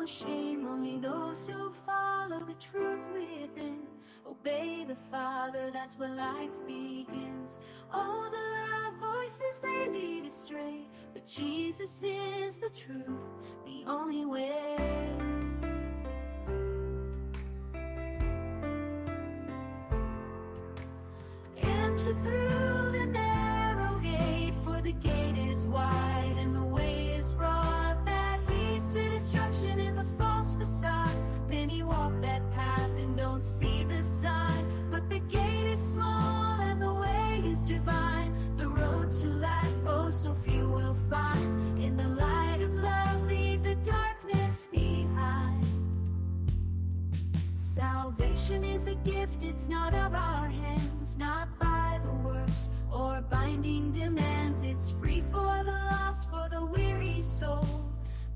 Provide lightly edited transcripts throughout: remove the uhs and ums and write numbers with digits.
no shame, only those who follow the truth within. Obey the Father, that's where life begins. Oh, the loud voices, they lead astray, but Jesus is the truth, the only way. Enter through the narrow gate, for the gate is wide and the way is broad that leads to destruction in the false facade. Many walk that path and don't see the sign, but the gate is small and the way is divine. The road to life, oh, so few will find. In the light of love, leave the darkness behind. Salvation is a gift, it's not of our hands, not by the works or binding demands. It's free for the lost, for the weary soul.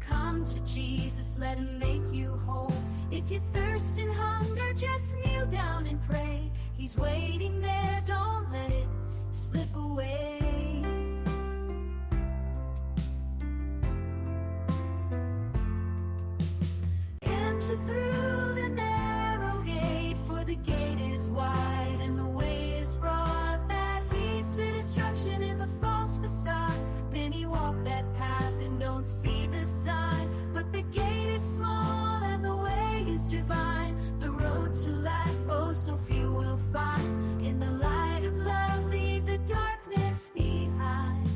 Come to Jesus, let him make you whole. If you thirst and hunger, just kneel down and pray. He's waiting there, don't let it slip away. Enter through the narrow gate, for the gate is wide and the way is broad that leads to destruction in the false facade. Many walk that path and don't see the sign, but the gate is small and the way is divine. The road to life, oh, so few will find. In the light of love, leave the darkness behind.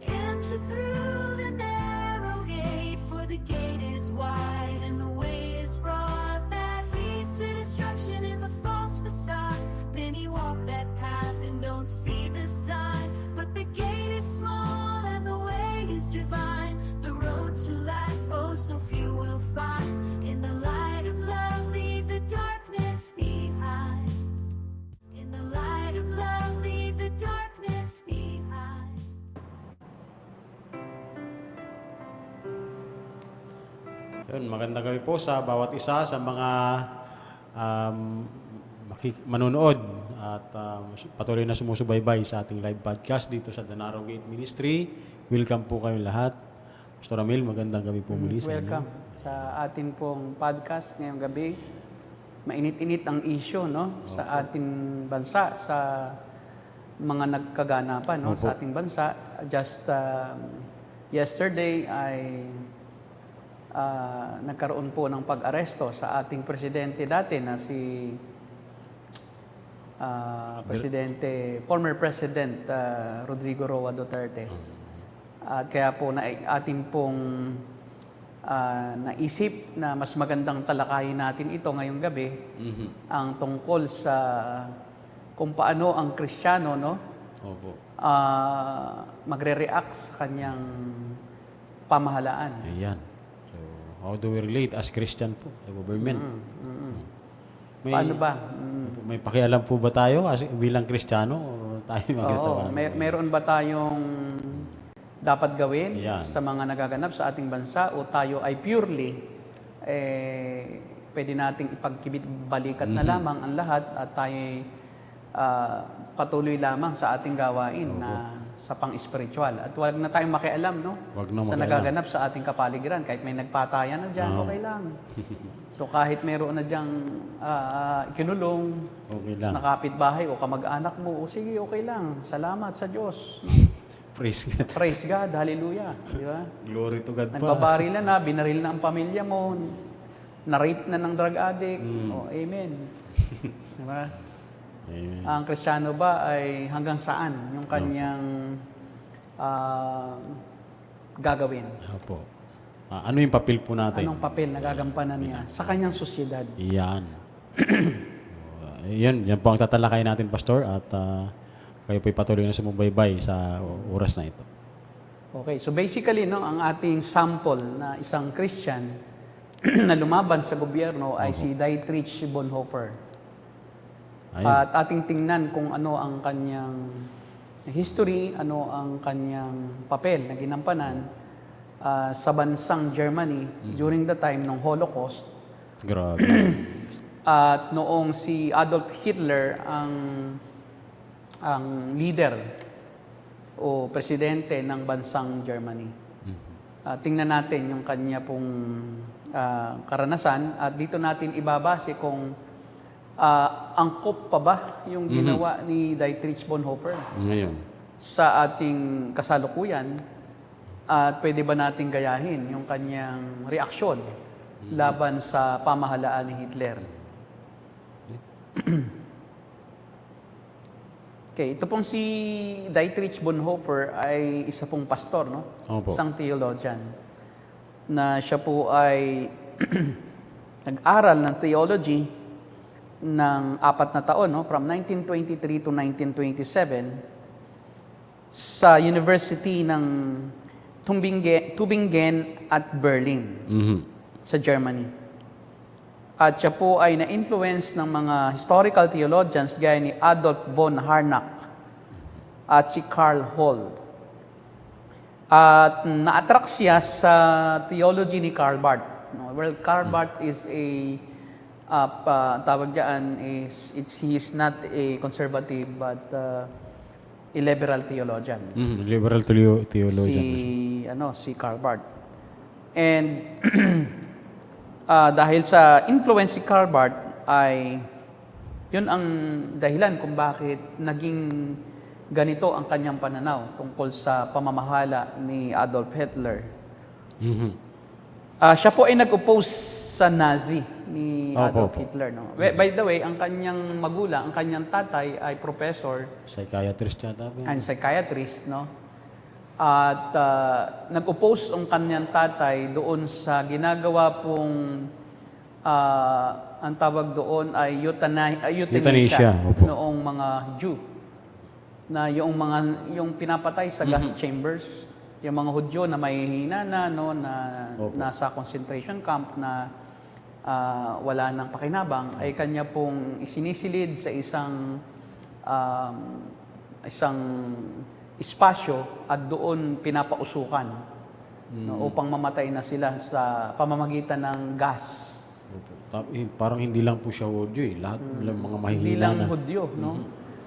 Enter through the narrow gate, for the gate is wide and the way is broad that leads to destruction in the false facade. Many walk that path and don't see the sign, but the gate is small and the way is divine. The road to life, oh, so few will find. In the light of love, leave the darkness behind. In the light of love, leave the darkness behind. Yun, magandang gabi po sa bawat isa sa mga manonood at patuloy na sumusubaybay sa ating live podcast dito sa The Narrow Gate Ministry. Welcome po kayong lahat. Pastor Ramil, magandang gabi po muli sa inyo. Welcome sa ating pong podcast ngayong gabi. Mainit-init ang issue, no, sa ating bansa, sa mga nagkaganapan, no, sa ating bansa. Just yesterday ay nagkaroon po ng pag-aresto sa ating presidente dati na si former President Rodrigo Roa Duterte. At kaya po ating pong naisip na mas magandang talakayin natin ito ngayong gabi, ang tungkol sa kung paano ang Kristiyano, no, magre-react sa kanyang pamahalaan. Ayan. So, how do we relate as Christian po, the government? Paano ba? May pakialam po ba tayo bilang Kristiyano o tayo mag-asawa? Meron ba tayong dapat gawin Ayan. sa mga nagaganap sa ating bansa, o tayo ay purely pwede nating ipagkibit-balikat na lamang ang lahat at tayo patuloy lamang sa ating gawain na sa pang-spiritual. At huwag na tayong makialam, no? Sa nagaganap sa ating kapaligiran. Kahit may nagpatayan na dyan, okay lang. So kahit mayroon na dyang kinulong, Okay lang. nakapitbahay o kamag-anak mo, o sige, okay lang. Salamat sa Diyos. Praise God. Praise God, hallelujah. Di ba? Glory to God pa. Nagpabarilan na, binaril na ang pamilya mo, na-rape na ng drug addict. Oh, amen. Di ba? Amen. Ang Kristiyano ba ay hanggang saan yung kanyang gagawin? Opo. Ano yung papel po natin? Anong papel na gagampanan niya sa kanyang sosyedad? Yan. Yan po ang tatalakay natin, Pastor, at kayo po'y patuloy na sumubaybay sa oras na ito. Okay, so basically, no, ang ating sample na isang Christian na lumaban sa gobyerno ay si Dietrich Bonhoeffer. Ayun. At ating tingnan kung ano ang kanyang history, ano ang kanyang papel na ginampanan sa bansang Germany during the time ng Holocaust. Grabe. At noong si Adolf Hitler ang leader o presidente ng bansang Germany. tingnan natin yung kanya pong karanasan at dito natin ibabase kung angkop pa ba yung ginawa ni Dietrich Bonhoeffer Ngayon. sa ating kasalukuyan at pwede ba nating gayahin yung kanyang reaksyon laban sa pamahalaan ni Hitler. Okay, ito pong si Dietrich Bonhoeffer ay isa pong pastor, no? Opo. Isang theologian na siya po ay nag-aral ng theology ng 4 na taon, no? From 1923 to 1927 sa University ng Tübingen at Berlin sa Germany. At siya po ay na-influence ng mga historical theologians gaya ni Adolf von Harnack at si Karl Hall. At na-attract siya sa theology ni Karl Barth. No? Well, Karl Barth is a, tawag dyan, he is not a conservative but a liberal theologian. Liberal theologian. Si Karl Barth. And dahil sa influence si Karl Barth ay yun ang dahilan kung bakit naging ganito ang kanyang pananaw tungkol sa pamamahala ni Adolf Hitler. Siya po ay nag-oppose sa Nazi ni Adolf Hitler. No? By the way, ang kanyang magulang, ang kanyang tatay ay professor Psychiatrist yata. and psychiatrist, no? At nag-oppose ang kanyang tatay doon sa ginagawa pong ang tawag doon ay euthanasia Opo. noong mga Jew na yung pinapatay sa gas chambers, yung mga Hudyo na mahihina na no na Opo. nasa concentration camp na wala nang pakinabang ay kanya pong isinisilid sa isang espasyo at doon pinapausukan no, upang mamatay na sila sa pamamagitan ng gas. Parang hindi lang po siya Hudyo Lahat ng mga mahihina Hindi lang na. Hudyo, no?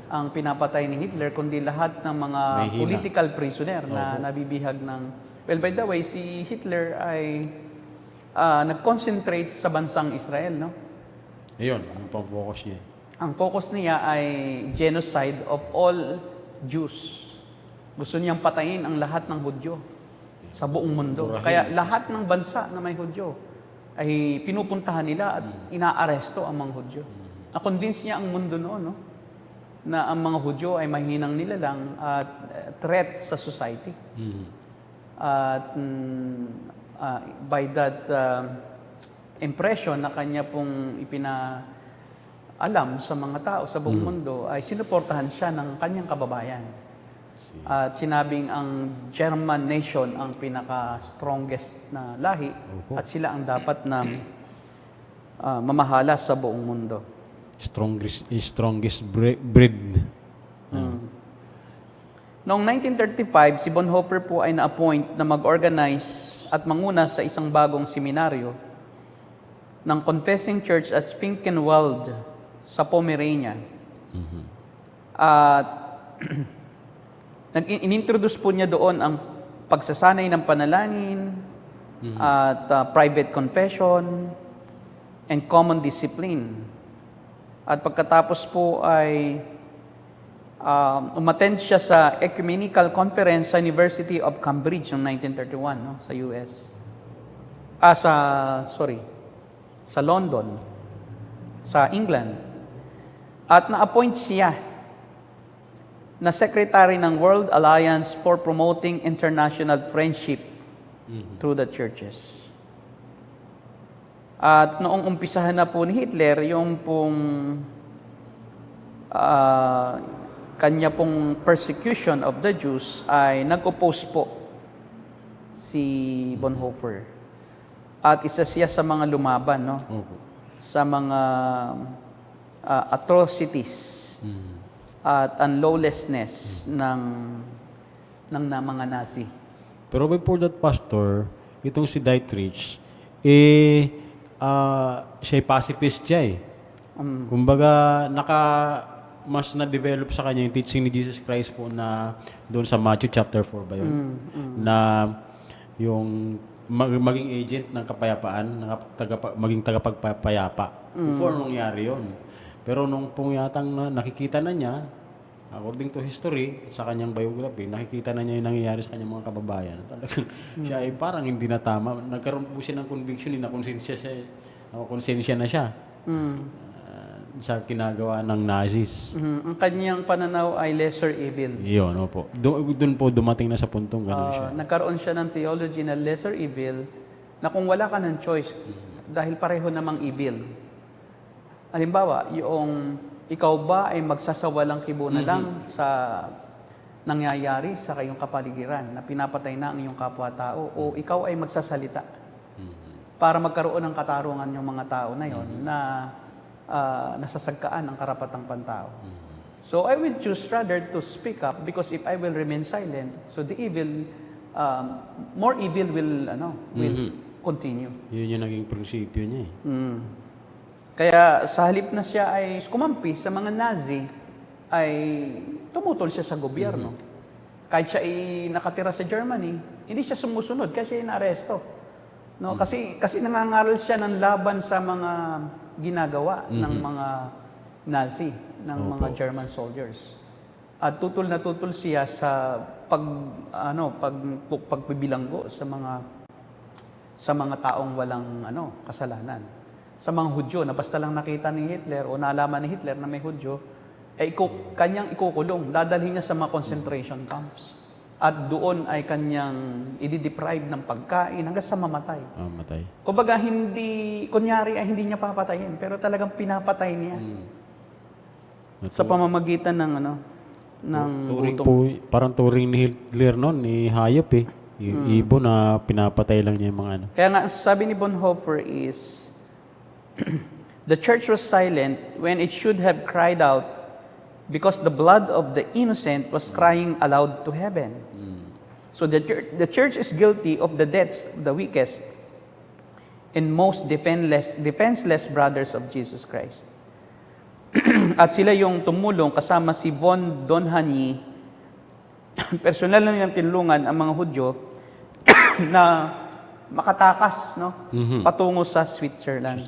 Ang pinapatay ni Hitler, kundi lahat ng mga Mahihina. political prisoner na nabibihag ng... Well, by the way, si Hitler ay nag-concentrate sa bansang Israel, no? Ayun, ang pang-focus niya. Ang focus niya ay genocide of all Jews. Gusto niyang patayin ang lahat ng Hudyo sa buong mundo. Burahin. Kaya lahat ng bansa na may Hudyo ay pinupuntahan nila at inaaresto ang mga Hudyo. Na-convince niya ang mundo noon, no? Na ang mga Hudyo ay mahinang nilalang at threat sa society. At by that impression na kanya pong ipinaalam sa mga tao sa buong mundo, ay sinuportahan siya ng kanyang kababayan. At sinabing ang German nation ang pinaka-strongest na lahi at sila ang dapat na mamahala sa buong mundo. Strongest breed. Noong 1935, si Bonhoeffer po ay na-appoint na mag-organize at manguna sa isang bagong seminaryo ng Confessing Church at Finkenwald sa Pomerania. At inintroduce po niya doon ang pagsasanay ng panalangin at private confession and common discipline. At pagkatapos po ay umattend siya sa Ecumenical Conference sa University of Cambridge noong 1931, no, sa US. Sa London, sa England. At na-appoint siya na secretary ng World Alliance for Promoting International Friendship through the Churches. At noong umpisahan na po ni Hitler, yung pong kanya pong persecution of the Jews ay nag-oppose po si Bonhoeffer. At isa siya sa mga lumaban, no? Sa mga atrocities at lawlessness ng mga Nazi. Pero before that, Pastor, itong si Dietrich, siya pacifist siya Kumbaga, mas na-develop sa kanya yung teaching ni Jesus Christ po na doon sa Matthew chapter 4 ba yun? Na yung maging agent ng kapayapaan, maging tagapagpapayapa. Before nangyari yon. Pero nung pong yatang nakikita na niya, according to history, sa kanyang biography, nakikita na niya yung nangyayari sa kanyang mga kababayan. Talagang siya ay parang hindi na tama. Nagkaroon po siya ng conviction, na konsensya na siya sa kinagawa ng Nazis. Ang kanyang pananaw ay lesser evil. Yun, opo. Doon po dumating na sa puntong gano'n siya. Nagkaroon siya ng theology na lesser evil na kung wala ka ng choice, dahil pareho namang evil. Halimbawa, yung ikaw ba ay magsasawalang kibo na lang sa nangyayari sa kayong kapaligiran na pinapatay na ang iyong kapwa-tao o ikaw ay magsasalita para magkaroon ng katarungan yung mga tao na yon na nasasagkaan ang karapatang pantao. So I will choose rather to speak up because if I will remain silent, so the evil, more evil will continue. Yun yung naging prinsipyo niya eh. Kaya sa halip na siya ay kumampi sa mga Nazi, ay tumutol siya sa gobyerno. Kahit siya ay nakatira sa Germany, hindi siya sumusunod kasi inaaresto. No? Kasi nangangaral siya ng laban sa mga ginagawa ng mga Nazi, ng mga German soldiers. At tutol na tutol siya sa pagbibilanggo sa mga taong walang kasalanan. Sa mga Hudyo na basta lang nakita ni Hitler o nalaman ni Hitler na may Hudyo, kanyang ikukulong, dadalhin niya sa mga concentration camps. At doon ay kanyang i-deprive ng pagkain hanggang sa mamatay. Mamatay. Kumbaga kunyari ay hindi niya papatayin, pero talagang pinapatay niya. Sa pamamagitan ng Turing gutom. po, parang turing ni Hitler noon, ni hayop eh. Yung ibon na pinapatay lang niya yung mga Kaya nga, sabi ni Bonhoeffer is, the church was silent when it should have cried out because the blood of the innocent was crying aloud to heaven. So the church is guilty of the deaths of the weakest and most defenseless brothers of Jesus Christ. At sila yung tumulong kasama si Von Donhany, personal na nilang tinulungan ang mga Hudyo na makatakas patungo sa Switzerland.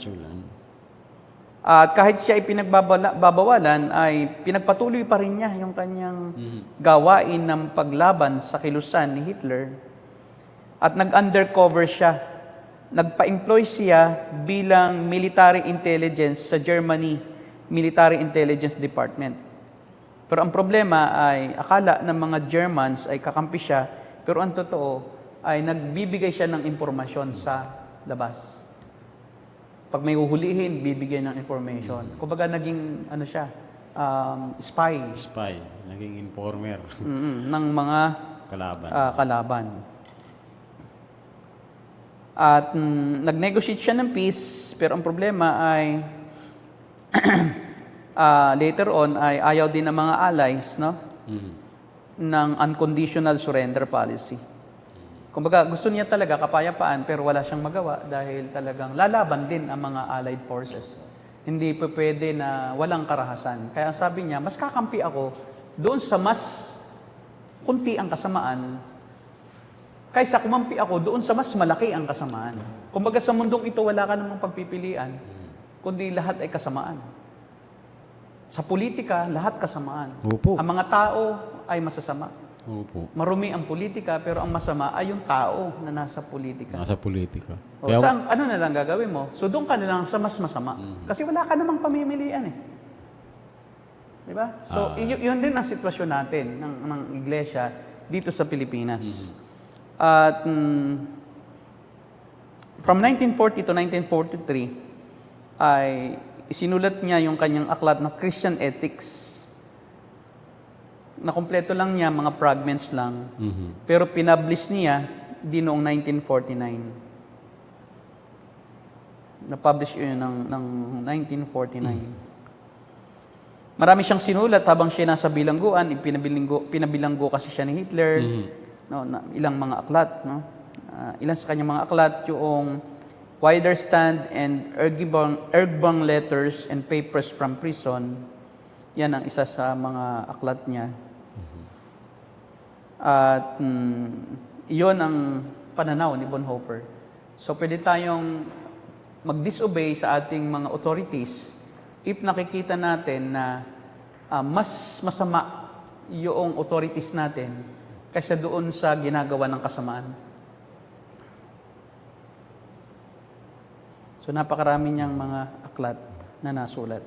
At kahit siya ay pinagbabawalan, ay pinagpatuloy pa rin niya yung kanyang gawain ng paglaban sa kilusan ni Hitler. At nag-undercover siya. Nagpa-employ siya bilang military intelligence sa Germany Military Intelligence Department. Pero ang problema ay akala ng mga Germans ay kakampi siya, pero ang totoo ay nagbibigay siya ng impormasyon sa labas. Pag may uhulihin, bibigyan ng information. Kumbaga naging spy. Spy, naging informer. Ng mga kalaban. At nag-negotiate siya ng peace, pero ang problema ay later on ay ayaw din ng mga allies ng unconditional surrender policy. Kumbaga, gusto niya talaga kapayapaan pero wala siyang magawa dahil talagang lalaban din ang mga allied forces. Hindi pa pwede na walang karahasan. Kaya sabi niya, mas kakampi ako doon sa mas kunti ang kasamaan kaysa kumampi ako doon sa mas malaki ang kasamaan. Kumbaga sa mundong ito, wala ka namang pagpipilian, kundi lahat ay kasamaan. Sa politika, lahat kasamaan. Opo. Ang mga tao ay masasama. Opo. Marumi ang politika, pero ang masama ay yung tao na nasa politika. Nasa politika. O, ano na lang gagawin mo? So doon ka na lang sa mas masama. Kasi wala ka namang pamimilian eh. Di ba? So, yun din ang sitwasyon natin ng iglesia dito sa Pilipinas. At from 1940 to 1943, ay isinulat niya yung kanyang aklat na Christian Ethics. Nakumpleto lang niya, mga fragments lang. Pero pinablish niya di noong 1949. Na-publish yun ng 1949. Marami siyang sinulat habang siya nasa bilangguan. Pinabilanggo kasi siya ni Hitler. Ilang mga aklat. Ilan sa kanyang mga aklat, yung Widerstand and Ergbang Letters and Papers from Prison. Yan ang isa sa mga aklat niya. At iyon ang pananaw ni Bonhoeffer. So pwede tayong mag-disobey sa ating mga authorities if nakikita natin na mas masama yung authorities natin kaysa doon sa ginagawa ng kasamaan. So napakarami niyang mga aklat na nasulat.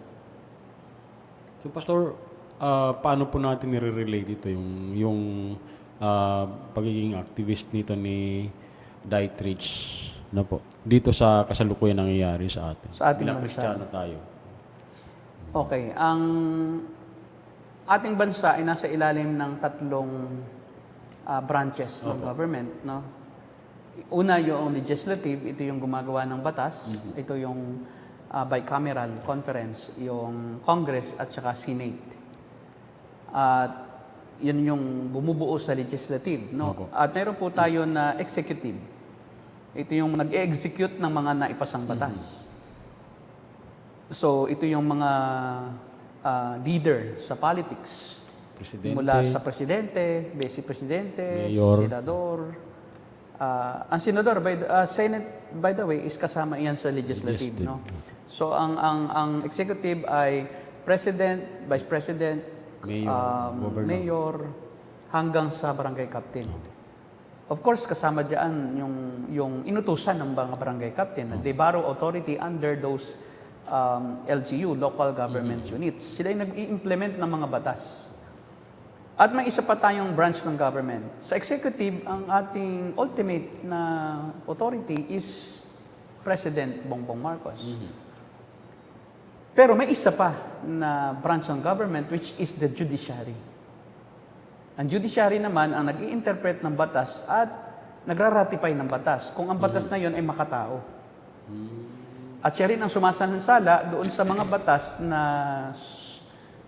So Pastor, paano po natin nire-relate ito yung pagiging activist nito ni Dietrich na po dito sa kasalukuyan nangyayari sa atin? Sa ating Bilang bansa. Kristiyano tayo. Okay, ang ating bansa ay nasa ilalim ng tatlong branches ng government, no? Una yung legislative, ito yung gumagawa ng batas, ito yung bicameral conference, yung Congress at saka Senate. At yun yung bumubuo sa legislative, no? Opo. At meron po tayo na executive. Ito yung nag-execute ng mga naipasang batas. So, ito yung mga leader sa politics. Presidente, Mula sa presidente, vice presidente, Mayor. senador. Ang senador, Senate, by the way, is kasama iyan sa legislative. Legislative. No? So, ang executive ay president, vice president, Mayor, governor. mayor, hanggang sa barangay captain. Of course, kasama dyan yung inutusan ng mga barangay captain. They borrow authority under those LGU, local government units. Sila yung nag-i-implement ng mga batas. At may isa pa tayong branch ng government. Sa executive, ang ating ultimate na authority is President Bongbong Marcos. Pero may isa pa na branch ng government which is the judiciary. Ang judiciary naman ang nag-i-interpret ng batas at nagra-ratify ng batas kung ang batas na yon ay makatao. At siya rin ang sumasansala doon sa mga batas na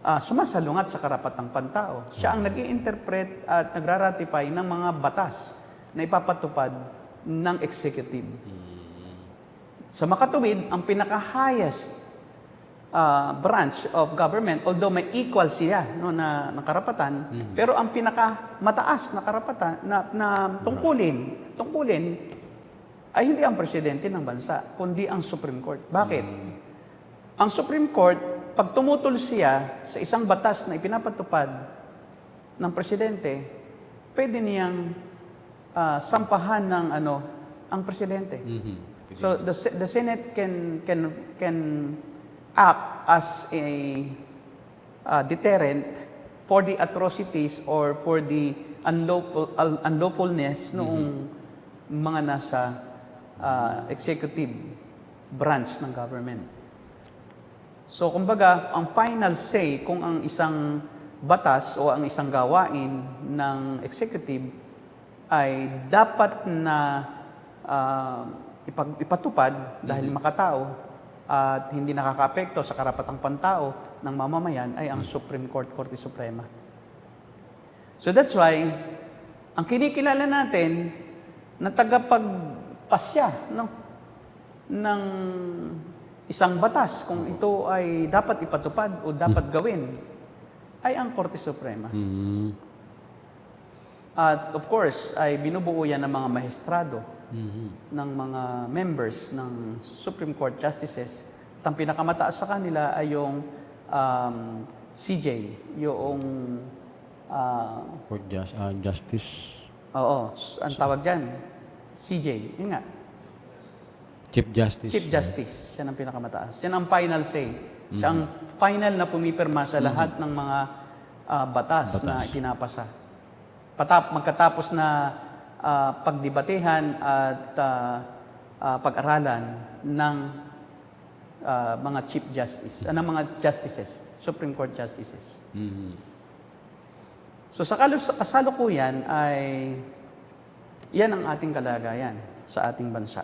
sumasalungat sa karapatang pantao. Siya ang nag-i-interpret at nagra-ratify ng mga batas na ipapatupad ng executive. Sa makatuwid, ang pinaka-highest branch of government, although may equal siya no, na karapatan, pero ang pinaka-mataas na karapatan, na tungkulin, ay hindi ang presidente ng bansa, kundi ang Supreme Court. Bakit? Ang Supreme Court, pag tumutol siya sa isang batas na ipinapatupad ng presidente, pwede niyang sampahan ng ang presidente. So the Senate can act as a deterrent for the atrocities or for the unlawfulness noong mga nasa executive branch ng government. So, kumbaga, ang final say kung ang isang batas o ang isang gawain ng executive ay dapat na ipatupad dahil makatao at hindi nakakaapekto sa karapatang pantao ng mamamayan ay ang Supreme Court, Korte Suprema. So that's why, ang kinikilala natin na tagapagpasya ng isang batas kung ito ay dapat ipatupad o dapat gawin ay ang Korte Suprema. At of course, ay binubuo yan ng mga maestrado, ng mga members ng Supreme Court Justices. At ang pinakamataas sa kanila ay yung CJ, yung Court Justice. oo, ang tawag dyan, CJ, yun nga, Chief Justice. Chief Justice, siya ang pinakamataas. Yan ang final say. Siya ang final na pumipirma sa lahat ng mga batas na ipinapasa. Magkatapos na pagdebatehan at pag-aralan ng mga Chief Justice, ng mga Justices, Supreme Court Justices. So sa kasalukuyan ay yan ang ating kalagayan sa ating bansa.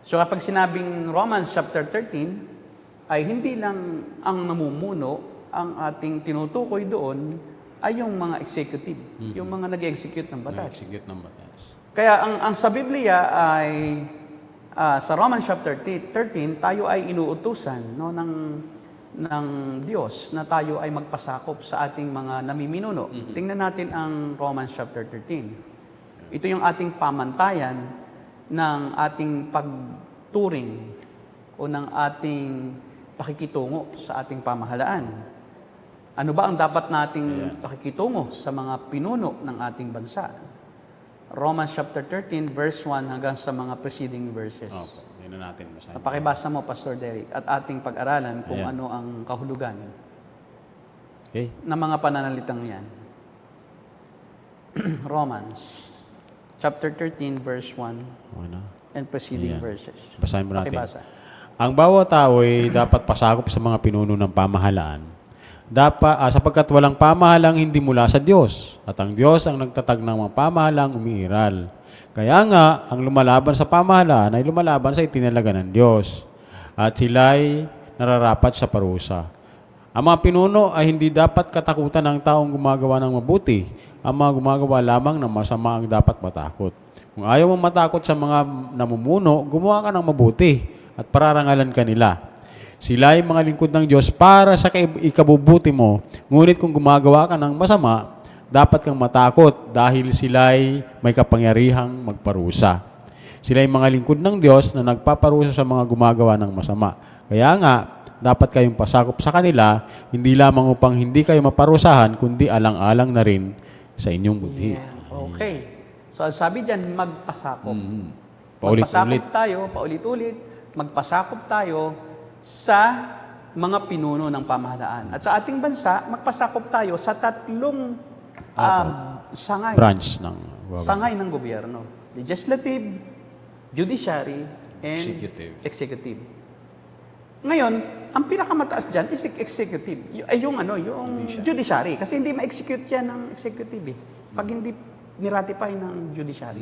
So kapag sinabing Romans chapter 13, ay hindi lang ang namumuno, ang ating tinutukoy doon ay yung mga executive, yung mga nag-execute ng batas. Nag-execute ng batas. Kaya ang sa Biblia ay sa Romans chapter 13, tayo ay inuutusan no, ng Diyos na tayo ay magpasakop sa ating mga namiminuno. Tingnan natin ang Romans chapter 13. Ito yung ating pamantayan ng ating pagturing o ng ating pakikitungo sa ating pamahalaan. Ano ba ang dapat nating pakikitungo sa mga pinuno ng ating bansa? Romans chapter 13, verse 1 hanggang sa mga preceding verses. Opo, yun na natin basahin. Pakibasa mo, Pastor Derek, at ating pag-aralan kung ano ang kahulugan Okay. ng mga pananalitang yan. Romans chapter 13, verse 1 Okay na. and preceding Ayan. verses. Basahin mo natin. Pakibasa. Ang bawat tao ay dapat pasakop sa mga pinuno ng pamahalaan. Sapagkat walang pamahalang hindi mula sa Diyos. At ang Diyos ang nagtatag ng mga pamahalang umiiral. Kaya nga, ang lumalaban sa pamahalaan ay lumalaban sa itinalaga ng Diyos. At sila'y nararapat sa parusa. Ang mga pinuno ay hindi dapat katakutan ng taong gumagawa ng mabuti. Ang mga gumagawa lamang ng masama ang dapat matakot. Kung ayaw mong matakot sa mga namumuno, gumawa ka ng mabuti at pararangalan ka nila. Sila ay mga lingkod ng Diyos para sa ikabubuti mo. Ngunit kung gumagawa ka ng masama, dapat kang matakot dahil sila ay may kapangyarihang magparusa. Sila ay mga lingkod ng Diyos na nagpaparusa sa mga gumagawa ng masama. Kaya nga, dapat kayong pasakop sa kanila, hindi lamang upang hindi kayo maparusahan, kundi alang-alang na rin sa inyong buti. Okay. So, ang sabi dyan, magpasakop. Paulit-ulit. Magpasakop tayo, paulit-ulit, magpasakop tayo sa mga pinuno ng pamahalaan. At sa ating bansa, magpasakop tayo sa tatlong sangay. Branch ng government. Sangay ng gobyerno. Legislative, judiciary, and executive. Ngayon, ang pinakamataas dyan is executive. Yung judiciary. Kasi hindi ma-execute yan ng executive eh. Pag hindi niratify ng judiciary.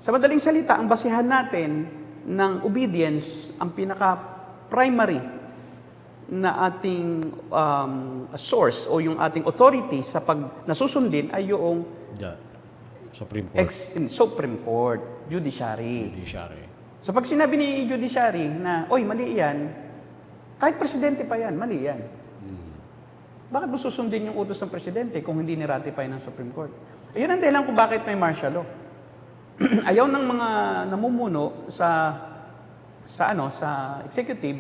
Sa madaling salita, ang basihan natin ng obedience, ang pinaka-primary na ating source o yung ating authority sa pag nasusundin ay yung Supreme Court. Supreme Court, judiciary. Judiciary. So pag sinabi ni judiciary na, oy, mali yan, kahit presidente pa yan, mali yan. Bakit mo susundin yung utos ng presidente kung hindi ni-ratify ng Supreme Court? Ayun ang dahilan kung bakit may martial law. Ayaw ng mga namumuno sa executive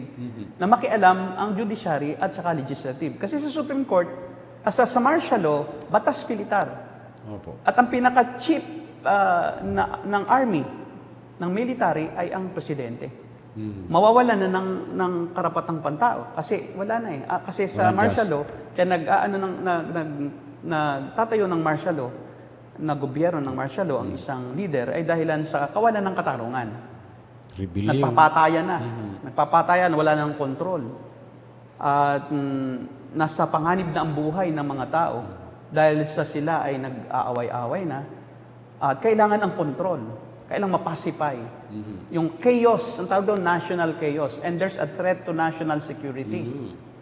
na makialam ang judiciary at saka legislative. Kasi sa Supreme Court, sa martial law, batas militar. Opo. At ang pinaka-chief ng army, ng military, ay ang presidente. Mawawalan na ng karapatang pantao. Kasi wala na eh. Kasi sa martial law, kaya tatayo ng martial law, na gobyerno ng martial law, ang isang leader, ay dahilan sa kawalan ng katarungan. Rebellion. Nagpapatayan na. Nagpapatayan, wala nang kontrol. At nasa panganib na ang buhay ng mga tao dahil sa sila ay nag-aaway-away na at kailangan ang kontrol. Kailangan mapacify. Yung chaos, ang tawag doon, national chaos. And there's a threat to national security.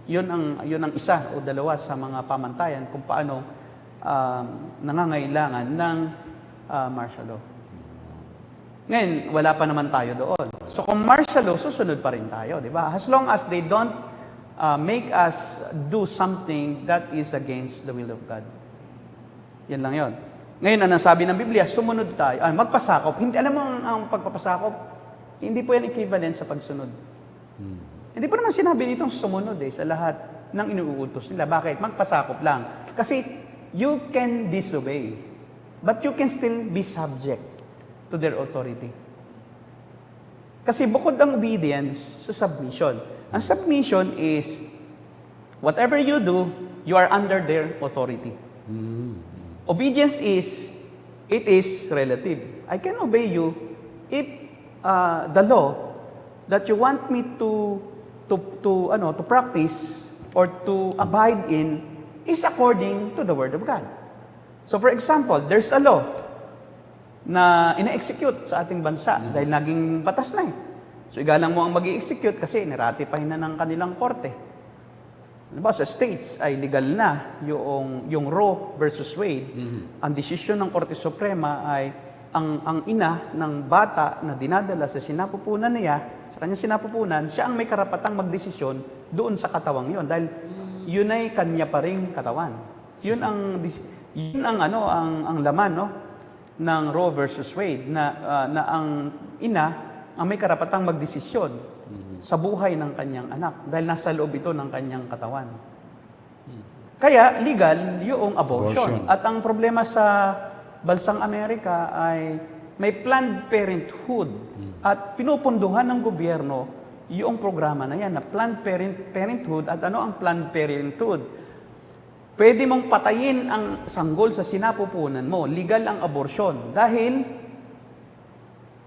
Yun ang isa o dalawa sa mga pamantayan kung paano nangangailangan ng martial law. Ngayon, wala pa naman tayo doon. So kung martial law, susunod pa rin tayo, di ba? As long as they don't make us do something that is against the will of God. Yan lang yon. Ngayon, ang sabi ng Biblia, sumunod tayo. Magpasakop. Hindi, alam mo ang pagpapasakop, hindi po yan equivalent sa pagsunod. Hindi po naman sinabi nitong sumunod sa lahat ng inuutos nila. Bakit? Magpasakop lang. Kasi you can disobey, but you can still be subject to their authority. Kasi bukod ang obedience sa submission. Ang submission is, whatever you do, you are under their authority. Obedience is, it is relative. I can obey you if the law that you want me to practice or to abide in is according to the Word of God. So for example, there's a law na ina-execute sa ating bansa dahil naging batas na eh. So igalang mo ang mag-i-execute kasi niratify na ng kanilang korte. Diba, sa states ay legal na yung Roe versus Wade. Ang desisyon ng Korte Suprema ay ang ina ng bata na dinadala sa sinapupunan niya, sa kanyang sinapupunan, siya ang may karapatang magdesisyon doon sa katawang yon dahil yun ay kanya pa ring katawan. Yun ang laman, no? ng Roe versus Wade na ang ina ang may karapatang magdesisyon sa buhay ng kanyang anak dahil nasa loob ito ng kanyang katawan. Kaya legal yung abortion. At ang problema sa bansang Amerika ay may Planned Parenthood at pinupunduhan ng gobyerno yung programa na yan na Planned Parenthood. At ano ang Planned Parenthood? Pwede mong patayin ang sanggol sa sinapupunan mo. Legal ang abortion dahil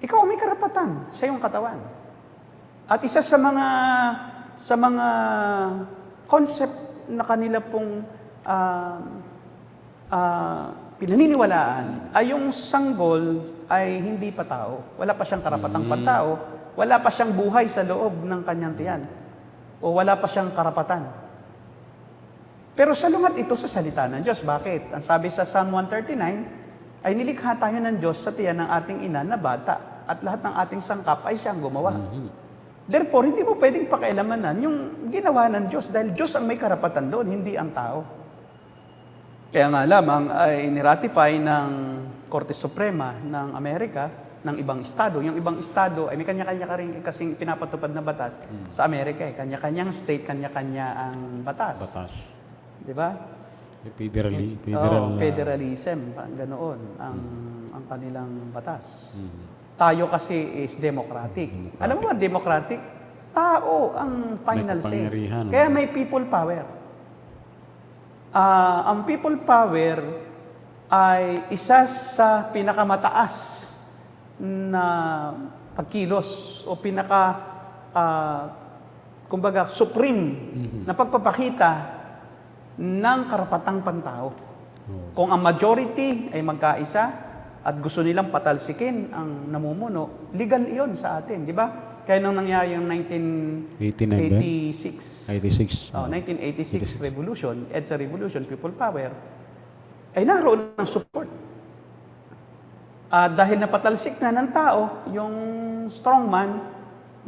ikaw may karapatan sa iyong katawan. At isa sa mga concept na kanila pong pinaniniwalaan ay yung sanggol ay hindi pa tao. Wala pa siyang karapatang pantao, wala pa siyang buhay sa loob ng kanyang tiyan, o wala pa siyang karapatan. Pero salungat ito sa salita ng Diyos. Bakit? Ang sabi sa Psalm 139, ay nilikha tayo ng Diyos sa tiyan ng ating ina na bata, at lahat ng ating sangkap ay siyang gumawa. Therefore, hindi mo pwedeng pakialamanan yung ginawa ng Diyos dahil Diyos ang may karapatan doon, hindi ang tao. Kaya nga lamang ay niratify ng Korte Suprema ng Amerika, ng ibang estado. Yung ibang estado ay may kanya-kanya ka rin kasing pinapatupad na batas sa Amerika. Kanya-kanyang state, kanya-kanya ang batas. Di ba? Federalism, ganoon ang kanilang batas. Tayo kasi is democratic. Alam mo ba, democratic? Tao ang final say. Kaya may people power. Ang people power ay isa sa pinakamataas na pagkilos o kumbaga, supreme na pagpapakita ng karapatang pantao. Kung ang majority ay magkaisa at gusto nilang patalsikin ang namumuno, legal iyon sa atin, di ba? Kaya nung nangyari yung 1986 revolution, EDSA revolution, people power, ay naroon ng support. Dahil napatalsik na ng tao, yung strongman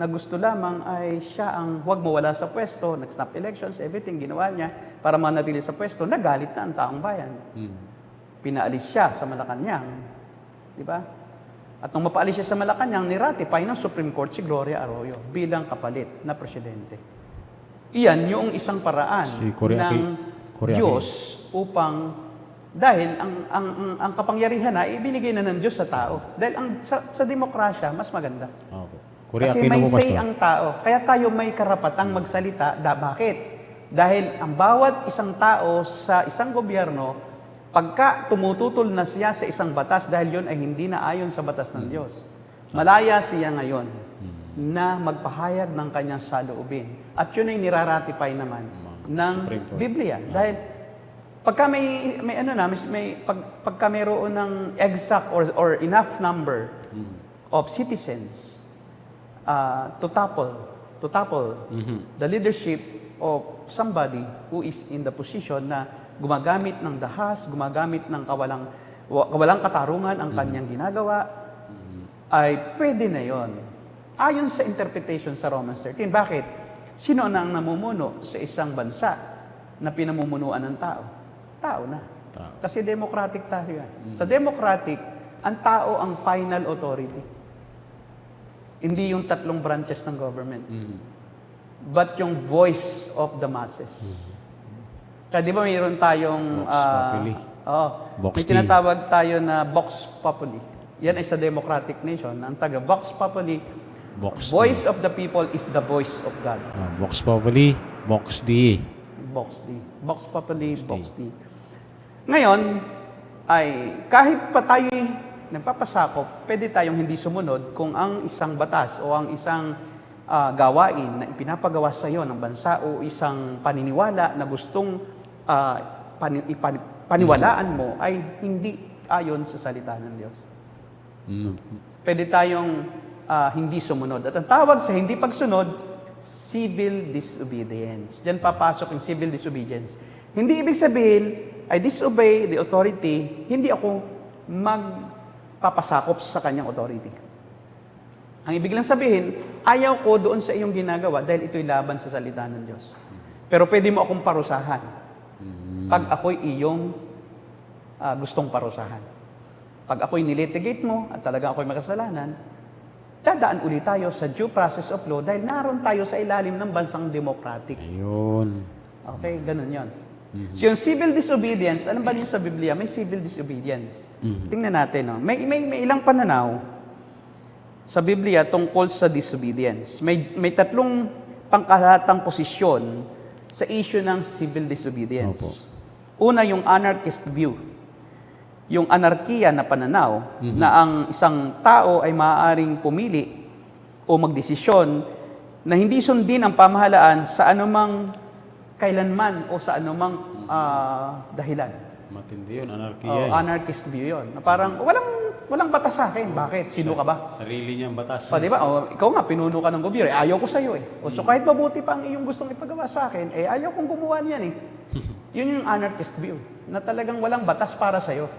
na gusto lamang ay siya ang huwag mawala sa pwesto, nag-snap elections, everything ginawa niya para manatili sa pwesto, nagalit na ang taong bayan. Pinaalis siya sa Malacanang. Di ba? At nung mapaalis siya sa Malacanang, niratify ng Supreme Court si Gloria Arroyo bilang kapalit na presidente. Iyan yung isang paraan ng Diyos upang, dahil ang kapangyarihan na ibinigay na ng Diyos sa tao. Dahil sa demokrasya, mas maganda. Kasi may say ang tao. Kaya tayo may karapatang magsalita. Bakit? Dahil ang bawat isang tao sa isang gobyerno, pagka tumututol na siya sa isang batas dahil yun ay hindi na ayon sa batas ng Diyos, malaya siya ngayon na magpahayag ng kanyang saloobin. At yun ay niraratify naman ng Biblia. Dahil pagka pagka mayroon ng exact or enough number of citizens to topple the leadership of somebody who is in the position na gumagamit ng dahas, gumagamit ng kawalang katarungan ang kanyang ginagawa, ay pwede na yon. Ayon sa interpretation sa Romans 13. Bakit? Sino na ang namumuno sa isang bansa na pinamumunuan ng tao? Tao na. Kasi democratic tayo yan. Sa democratic, ang tao ang final authority. Hindi yung 3 branches ng government. But yung voice of the masses. Kaya di ba mayroon tayong may tinatawag tayo na Vox Populi. Yan ay sa democratic nation. Ang taga Vox Populi, voice of the people is the voice of God. Vox Populi, Vox Dei. Vox Dei. Vox Populi, Vox Dei. Ngayon, ay kahit pa tayo nagpapasakop, pwede tayong hindi sumunod kung ang isang batas o ang isang gawain na ipinapagawa sa iyo ng bansa o isang paniniwala na gustong paniwalaan mo ay hindi ayon sa salita ng Diyos. Pwede tayong hindi sumunod. At ang tawag sa hindi pagsunod, civil disobedience. Diyan papasok yung civil disobedience. Hindi ibig sabihin, I disobey the authority, hindi ako magpapasakop sa kanyang authority. Ang ibig lang sabihin, ayaw ko doon sa iyong ginagawa dahil ito'y laban sa salita ng Diyos. Pero pwede mo akong parusahan pag ako'y iyong gustong parusahan. pag ako'y nilitigate mo at talaga ako'y makasalanan, dadaan ulit tayo sa due process of law dahil naroon tayo sa ilalim ng bansang democratic. Ayun. Okay, ganun yon. So yung civil disobedience, alam ba niyo sa Biblia, may civil disobedience. Tingnan natin, no? May ilang pananaw sa Biblia tungkol sa disobedience. May tatlong pangkalatang posisyon sa issue ng civil disobedience. Opo. Una, yung anarchist view. Yung anarkiya na pananaw na ang isang tao ay maaaring pumili o magdesisyon na hindi sundin ang pamahalaan sa anumang kailanman o sa anumang dahilan. Matindi yun, anarkiya. Anarchist view yun. Na parang walang batas sa akin. Bakit? Sino ka ba? Sarili niyang batas. O, di ba? O, ikaw nga, pinuno ka ng gobyerno. Ayaw ko sa'yo eh. O, so kahit mabuti pa ang iyong gustong ipagawa sa akin, ayaw kong gumawa niyan eh. Yun yung anarchist view. Na talagang walang batas para sa'yo.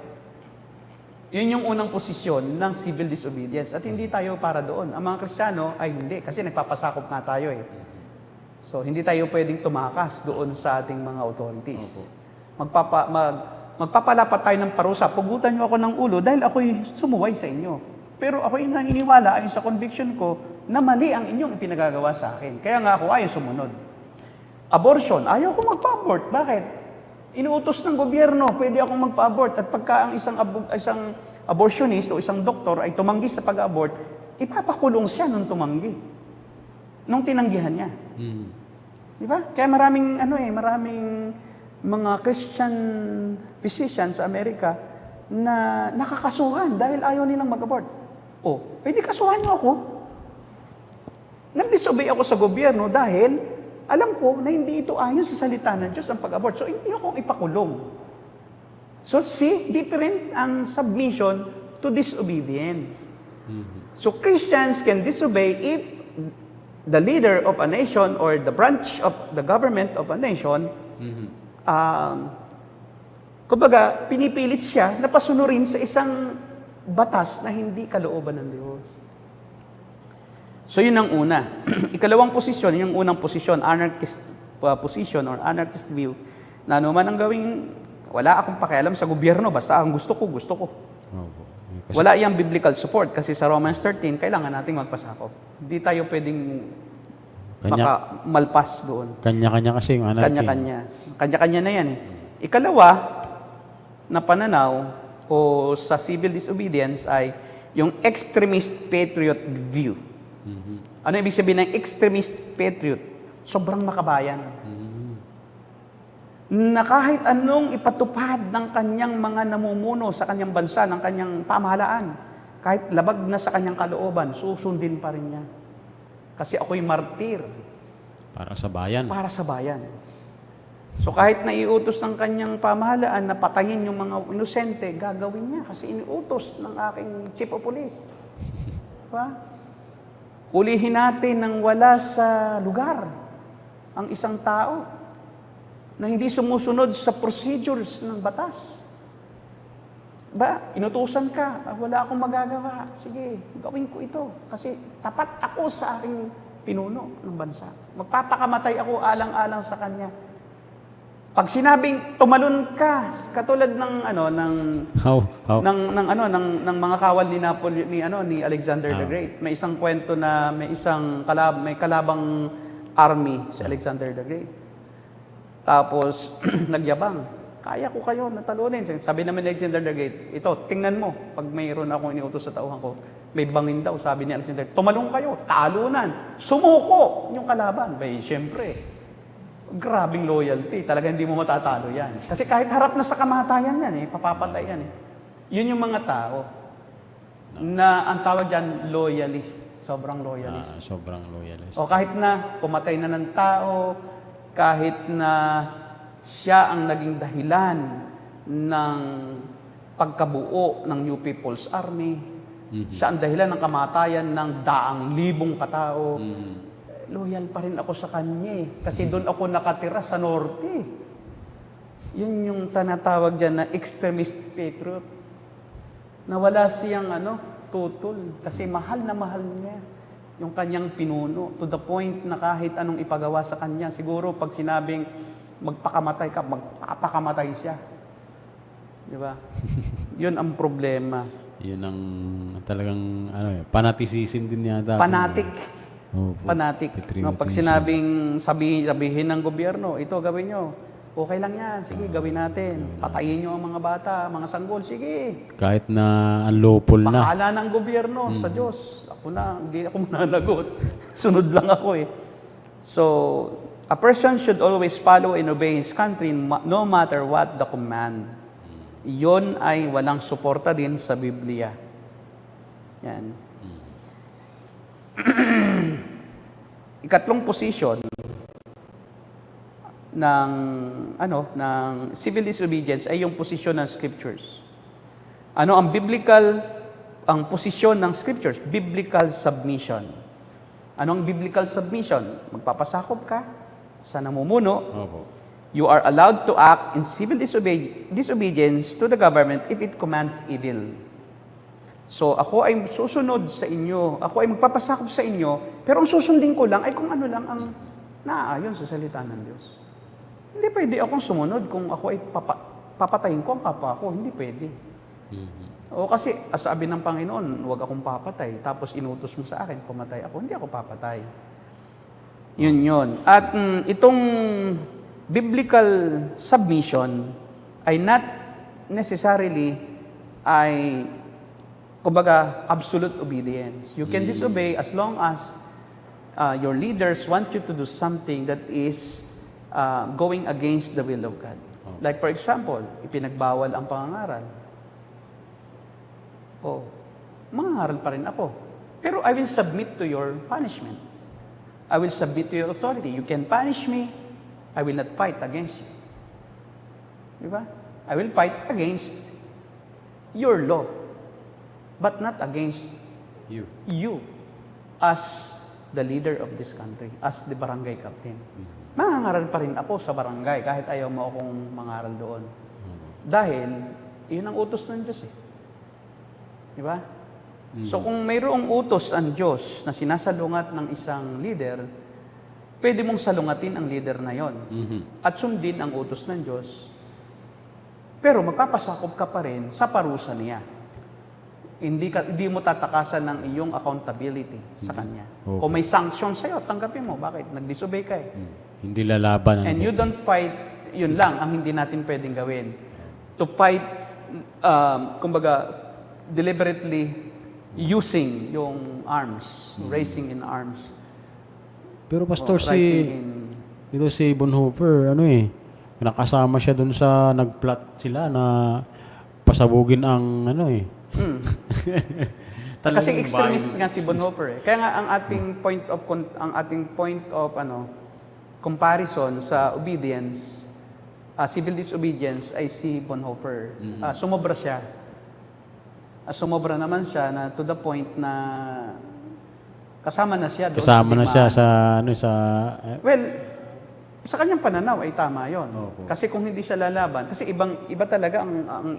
Yun yung unang posisyon ng civil disobedience. At hindi tayo para doon. Ang mga Kristiyano ay hindi. Kasi nagpapasakop nga tayo eh. So, hindi tayo pwedeng tumakas doon sa ating mga authorities. Magpapalapat tayo ng parusa. Pugutan niyo ako ng ulo dahil ako'y sumuway sa inyo. Pero ako'y naniniwala ayon sa conviction ko na mali ang inyong ipinagagawa sa akin. Kaya nga ako ayaw sumunod. Abortion, ayaw ko magpa-abort. Bakit? Inuutos ng gobyerno, pwede akong magpa-abort. At pagka ang isang abortionist o isang doktor ay tumanggi sa pag-abort, ipapakulong siya nung tumanggi. Nung tinanggihan niya. Di ba? Kaya maraming mga Christian physicians sa Amerika na nakakasuhan dahil ayaw nilang mag-abort. O, pwede kasuhan niyo ako. Nag-disobey ako sa gobyerno dahil alam ko na hindi ito ayon sa salita ng Diyos ang pag-abort. So, hindi ako ipakulong. So, see, different ang submission to disobedience. So, Christians can disobey if the leader of a nation or the branch of the government of a nation, kumbaga, pinipilit siya na pasunurin sa isang batas na hindi kalooban ng Diyos. So, yun ang una. Ikalawang posisyon, yung unang posisyon, anarchist position or anarchist view, na anuman ang gawing, wala akong pakialam sa gobyerno, basta ang gusto ko, gusto ko. Opo. Wala iyang biblical support kasi sa Romans 13, kailangan nating magpasakop. Hindi tayo pwedeng malpas doon. Kanya-kanya kasi yung anarchy. Kanya-kanya. Kanya-kanya na yan eh. Ikalawa na pananaw o sa civil disobedience ay yung extremist patriot view. Ano ibig sabihin ng extremist patriot? Sobrang makabayan. Na kahit anong ipatupad ng kanyang mga namumuno sa kanyang bansa, ng kanyang pamahalaan, kahit labag na sa kanyang kalooban, susundin pa rin niya. Kasi ako'y martir. Para sa bayan. Para sa bayan. So kahit naiutos ng kanyang pamahalaan na patayin yung mga inosente, gagawin niya kasi iniutos ng aking chief of police. Diba? Hulihin natin nang wala sa lugar ang isang tao na hindi sumusunod sa procedures ng batas. Ba, inutusan ka, wala akong magagawa. Sige, gawin ko ito. Kasi tapat ako sa aking pinuno ng bansa. Magpapakamatay ako alang-alang sa kanya. Pag sinabing tumalon ka, katulad ng ng mga kawal ni Alexander the Great. May isang kwento na may kalabang army si Alexander the Great. Tapos nagyabang, kaya ko kayo natalunin. Sabi naman ni Alexander the Great, ito, tingnan mo, pag mayroon akong iniutos sa tauhan ko, may bangin daw, sabi ni Alexander, tumalong kayo, talunan, sumuko yung kalaban. Bay, syempre, grabing loyalty. Talaga hindi mo matatalo yan. Kasi kahit harap na sa kamatayan yan, papapatay yan. Yun yung mga tao na ang tawag dyan, loyalist. Sobrang loyalist. Sobrang loyalist. O kahit na pumatay na ng tao, kahit na siya ang naging dahilan ng pagkabuo ng New People's Army, siya ang dahilan ng kamatayan ng daang libong katao, loyal pa rin ako sa kanya kasi doon ako nakatira sa norte. Yun yung tinatawag dyan na extremist patriot. Na wala siyang tutol kasi mahal na mahal niya yung kanyang pinuno to the point na kahit anong ipagawa sa kanya, siguro pag sinabing magpakamatay ka, magpapakamatay siya. Di ba? Yun ang problema. Yun ang talagang fanaticism din yata. Fanatic. Opo. Fanatic. No, pag Patriotism. sabihin ng gobyerno, ito gawin nyo. Okay lang yan. Sige, gawin natin. Patayin nyo ang mga bata, mga sanggol. Sige. Kahit na unlawful na. Bahala ng gobyerno sa Diyos. Ako na, hindi ako mananagot. Sunod lang ako eh. So, a person should always follow and obey his country no matter what the command. Iyon ay walang suporta din sa Biblia. Yan. Ikatlong position ng civil disobedience ay yung posisyon ng scriptures. Ano ang posisyon ng scriptures? Biblical submission. Ano ang biblical submission? Magpapasakop ka sa namumuno. Opo. You are allowed to act in civil disobedience to the government if it commands evil. So, ako ay susunod sa inyo, ako ay magpapasakop sa inyo, pero ang susundin ko lang ay kung ano lang ang naaayon sa salita ng Diyos. Hindi pwede akong sumunod kung ako ay papatayin ko ang kapwa ko. Hindi pwede. O kasi, sabi ng Panginoon, huwag akong papatay, tapos inutos mo sa akin, pumatay ako. Hindi ako papatay. Yun. At itong biblical submission ay not necessarily ay kumbaga absolute obedience. You can disobey as long as your leaders want you to do something that is going against the will of God. Like for example, ipinagbawal ang pangangaral. Mangangaral pa rin ako. Pero I will submit to your punishment. I will submit to your authority. You can punish me, I will not fight against you. Diba? I will fight against your law, but not against you as the leader of this country, as the barangay captain. Mangangaral pa rin ako sa barangay kahit ayaw mo akong mangaral doon. Dahil, yun ang utos ng Diyos eh. Diba? So kung mayroong utos ang Diyos na sinasalungat ng isang leader, pwede mong salungatin ang leader na yon at sundin ang utos ng Diyos, pero magpapasakop ka pa rin sa parusa niya. Hindi mo tatakasan ng iyong accountability sa Kanya. Okay. Kung may sanction sa'yo, tanggapin mo. Bakit? Nag-disobey ka eh. Hindi lalaban. And you don't fight, yun lang ang hindi natin pwedeng gawin. To fight, kumbaga, deliberately using yung arms, raising in arms. Pero Pastor, Rising si Bonhoeffer, nakasama siya dun sa nagplot sila na pasabugin ang Kasi extremist nga si Bonhoeffer eh. Kaya nga ang ating point of comparison sa obedience, civil disobedience ay si Bonhoeffer. Sumobra siya. Sumobra naman siya na to the point na kasama na siya doon. Kasama na siya sa Well, sa kanyang pananaw ay tama 'yon. Opo. Kasi kung hindi siya lalaban, kasi iba talaga ang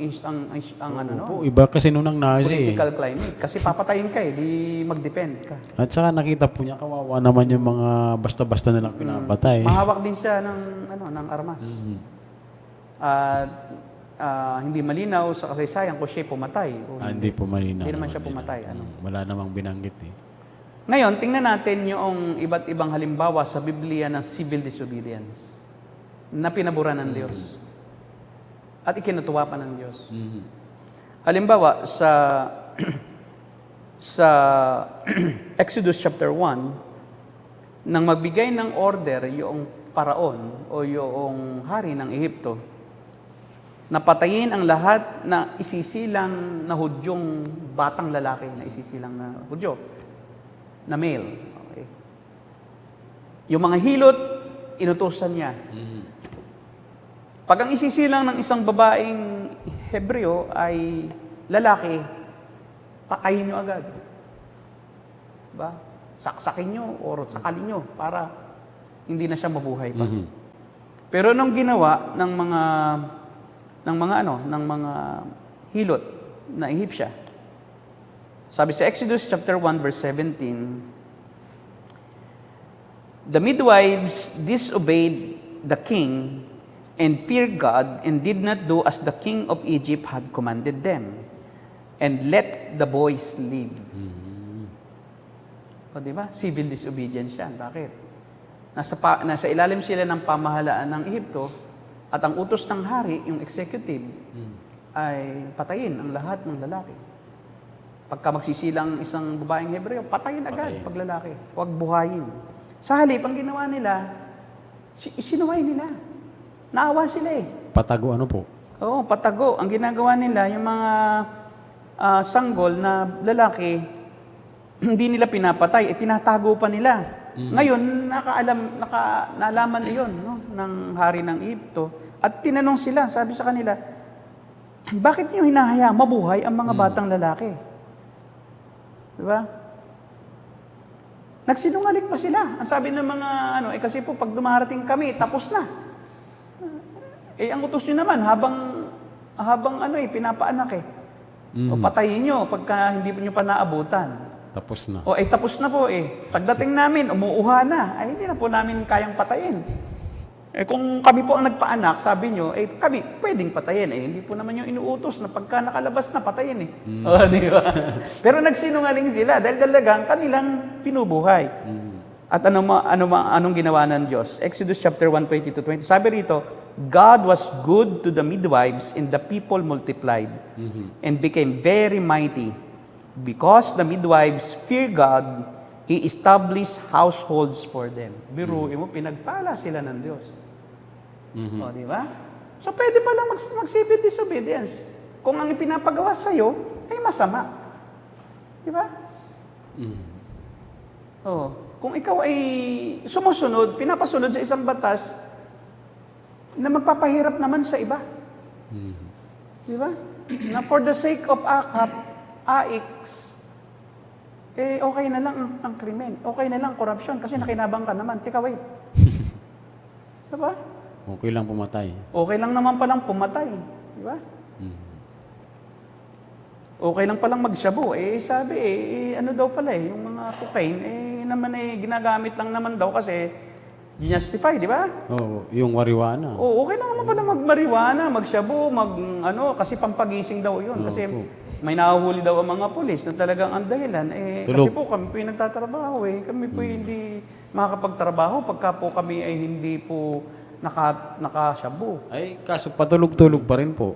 iba kasi nung Nazi. Political climate. Kasi papatayin ka eh, di mag-depend ka. At saka nakita po niya kawawa naman yung mga basta-basta nilang pinapatay. Mahawak din siya ng armas. At hindi malinaw sa kasaysayan kung siya pumatay. Hindi po malinaw. Hindi naman siya pumatay. Wala namang binanggit eh. Ngayon, tingnan natin yung iba't ibang halimbawa sa Biblia ng civil disobedience na pinabura ng Diyos at ikinutuwa pa ng Diyos. Halimbawa, sa Exodus chapter 1, nang magbigay ng order yung paraon o yung hari ng Ehipto, napatayin ang lahat na isisilang na Hudyong batang lalaki na isisilang na Hudyo, na male. Okay. Yung mga hilot, inutusan niya. Pag ang isisilang ng isang babaeng Hebreo ay lalaki, pakayin nyo agad. Diba? Saksakin nyo o sakalin nyo para hindi na siya mabuhay pa. Pero nung ginawa ng mga hilot na Ehipsya, sabi sa Exodus chapter 1 verse 17, the midwives disobeyed the king and feared God, and did not do as the king of Egypt had commanded them, and let the boys live. O, di ba? Civil disobedience yan. Bakit? Nasa ilalim sila ng pamahalaan ng Ehipto, at ang utos ng hari, yung executive, ay patayin ang lahat ng lalaki. Pagka magsisilang isang babaeng Hebreo, patayin agad pag lalaki. Huwag buhayin. Sa halip, ang ginawa nila, isinuway nila. Naawa sila eh. Patago ano po? Oo, patago. Ang ginagawa nila, yung mga sanggol na lalaki, hindi nila pinapatay, tinatago pa nila. Ngayon, naalaman iyon no, ng hari ng Egypto. At tinanong sila, sabi sa kanila, bakit niyo hinahayaan mabuhay ang mga batang lalaki? Diba? Nagsinungaling pa sila. Ang sabi ng mga kasi po pag dumarating kami, tapos na. Ang utos niyo naman habang pinapaanak eh. O patayin niyo pagka hindi niyo pa naabutan. Tapos na. Tapos na po eh. Pagdating namin, umuuha na. Hindi na po namin kayang patayin. Kung kami po ang nagpaanak, sabi nyo, kami pwedeng patayin. Hindi po naman yung inuutos na pagka nakalabas na patayin eh. Di ba? Pero nagsinungaling sila dahil talagang kanilang pinubuhay. At anong ginawa ng Diyos? Exodus chapter 1:20-20. Sabi rito, God was good to the midwives and the people multiplied and became very mighty. Because the midwives fear God, He established households for them. Biruin mo, pinagpala sila ng Diyos. O, di ba? So, pwede pala mag-civil disobedience. Kung ang ipinapagawa sa'yo ay masama. Di ba? O, kung ikaw ay sumusunod, pinapasunod sa isang batas na magpapahirap naman sa iba. Di ba? Na for the sake of AIX, okay na lang ang krimen. Okay na lang corruption kasi nakinabang ka naman. Teka, wait. Diba? Okay lang pumatay. Okay lang naman palang pumatay. Diba? Okay lang palang magshabu. Sabi ano daw pala yung mga cocaine, naman ginagamit lang naman daw kasi justify, di ba? Oo, yung marijuana. Okay lang naman pala mag-marijuana, magshabu, kasi pampagising daw yun. Kasi may nahuhuli daw ang mga pulis na talagang ang dahilan. Kasi po kami po yung nagtatrabaho kami po hindi makakapagtrabaho pagka po kami ay hindi po nakashabu. Kaso patulog-tulog pa rin po.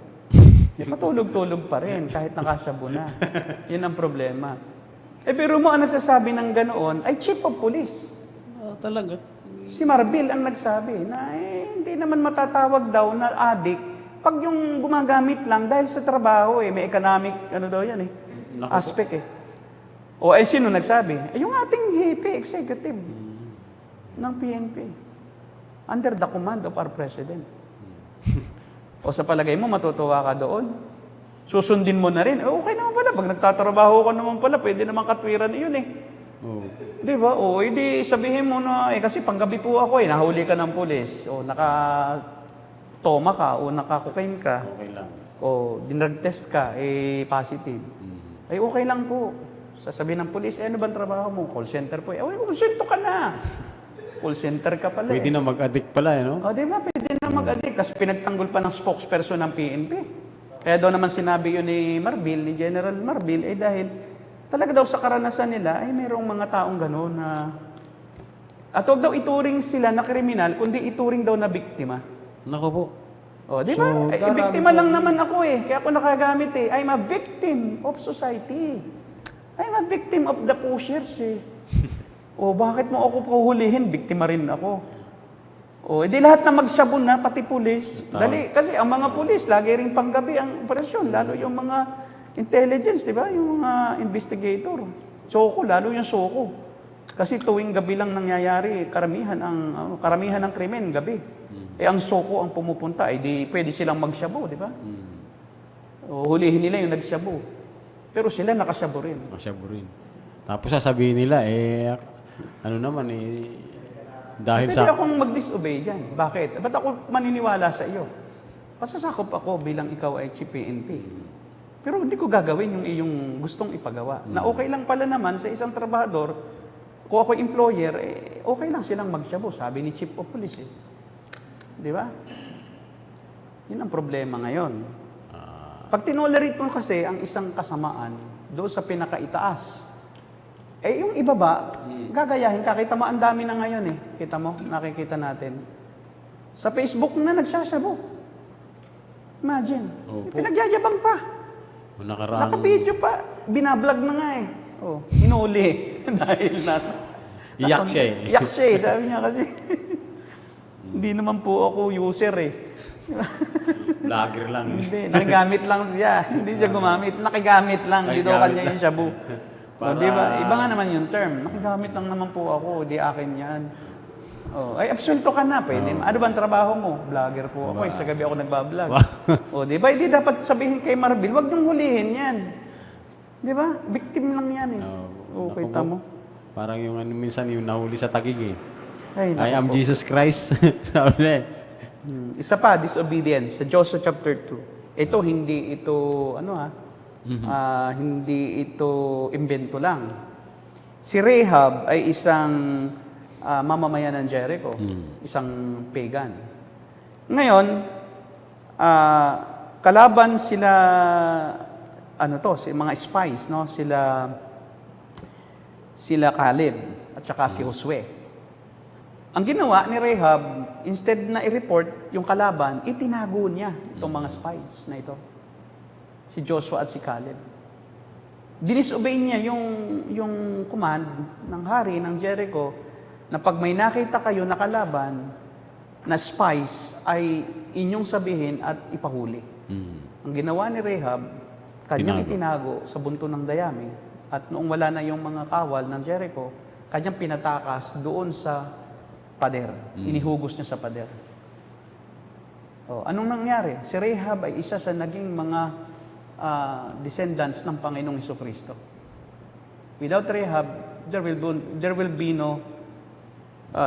Patulog-tulog pa rin kahit nakashabu na. Yun ang problema. Pero mo ang nasasabi ng ganoon ay chief of police. Talaga? Si Marbil ang nagsabi na hindi naman matatawag daw na addict pag yung gumagamit lang dahil sa trabaho may economic daw yan aspect sino nagsabi? Yung ating hepe executive ng PNP under the command of our president. Sa palagay mo matutuwa ka doon? Susundin mo na rin. Okay naman pala pag nagtatrabaho ka naman pala pwede naman katwiran iyon Di ba? Hindi sabihin mo na, kasi panggabi po ako nahuli ka ng pulis, naka-toma ka, o naka-cocaine ka, Okay lang. o dinrug test ka, positive. Okay lang po. Sasabihin ng pulis, ano bang trabaho mo? Call center po. Konsulto ka na. Call center ka pala. Pwede na mag-addict pala, no? Di ba? Pwede na mag-addict. Tapos pinagtanggol pa ng spokesperson ng PNP. Kaya daw naman sinabi yun ni Marbil, ni General Marbil, dahil talaga daw sa karanasan nila, mayroong mga taong gano'n na at huwag daw ituring sila na kriminal, kundi ituring daw na biktima. Nako po. Di ba? Biktima lang naman ako kaya ako nakagamit I'm a victim of society. I'm a victim of the pushers bakit mo ako pahuhulihin? Biktima rin ako. Di lahat na magsabon na, pati pulis. Dali, kasi ang mga pulis, lagi rin panggabi ang operasyon, lalo yung mga intelligence, di ba? Yung mga investigator. Soko, lalo yung soko. Kasi tuwing gabi lang nangyayari, karamihan ng krimen, gabi. Ang soko ang pumupunta, di pwede silang magshabu, di ba? Hulihin nila yung nagshabu. Pero sila nakashabu rin. Nakashabu rin. Tapos sasabihin nila, dahil pwede akong mag-disobey dyan. Bakit? Ba't ako maniniwala sa iyo? Pasasakop ako bilang ikaw ay chief PNP. Pero hindi ko gagawin yung iyong gustong ipagawa. Na okay lang pala naman sa isang trabahador, kung ako employer, okay lang silang magshabu, sabi ni Chief of Police. Di ba? Yun ang problema ngayon. Pag tinolerate mo kasi ang isang kasamaan doon sa pinakaitaas, eh yung ibaba, gagayahin ka. Kita mo, ang dami na ngayon eh. Kita mo, nakikita natin. Sa Facebook na nagsasabog. Imagine. Opo. Pinagyayabang pa. Nakaraang... Naka-video pa. Binablog na nga eh. Oh, inuli. Dahil Iyak siya eh. Iyak siya eh. Sabi niya kasi. Hindi naman po ako user eh. Vlogger lang. Hindi, nakigamit lang siya. Hindi siya gumamit. Nakigamit lang. Hindi daw Nakigamit kanya yung shabu. Para- Di ba? Iba nga naman yung term. Nakigamit lang naman po ako. Di akin yan. Oh, ay, absuelto ka na. Pwede. Ano ba ang trabaho mo? Vlogger po ako. Sa gabi ako nagbablog. O, di ba? Hindi dapat sabihin kay Marbil, wag niyong hulihin yan. Di ba? Victim lang yan eh. Oh, Okay, naku po. tamo. Parang yung ano, minsan yung nahuli sa tagig eh. Ay, I naku am po. Jesus Christ. Sabi na eh. Isa pa, disobedience. Sa Joshua chapter 2. Ito, hindi ito, hindi ito imbento lang. Si Rahab ay isang mamamayan ng Jericho. Isang pagan. Ngayon, kalaban sila, si mga spies, no? Sila Caleb at saka si Josue. Ang ginawa ni Rahab, instead na i-report yung kalaban, itinago niya itong mga spies na ito. Si Joshua at si Caleb. Dinisobey niya yung command ng hari ng Jericho na pag may nakita kayo na kalaban na spies ay inyong sabihin at ipahuli. Ang ginawa ni Rahab, kanyang itinago sa bunto ng dayami at noong wala na yung mga kawal ng Jericho, kanyang pinatakas doon sa pader. Inihugos niya sa pader. Anong nangyari? Si Rahab ay isa sa naging mga descendants ng Panginoong Jesucristo. Without Rahab, there will be no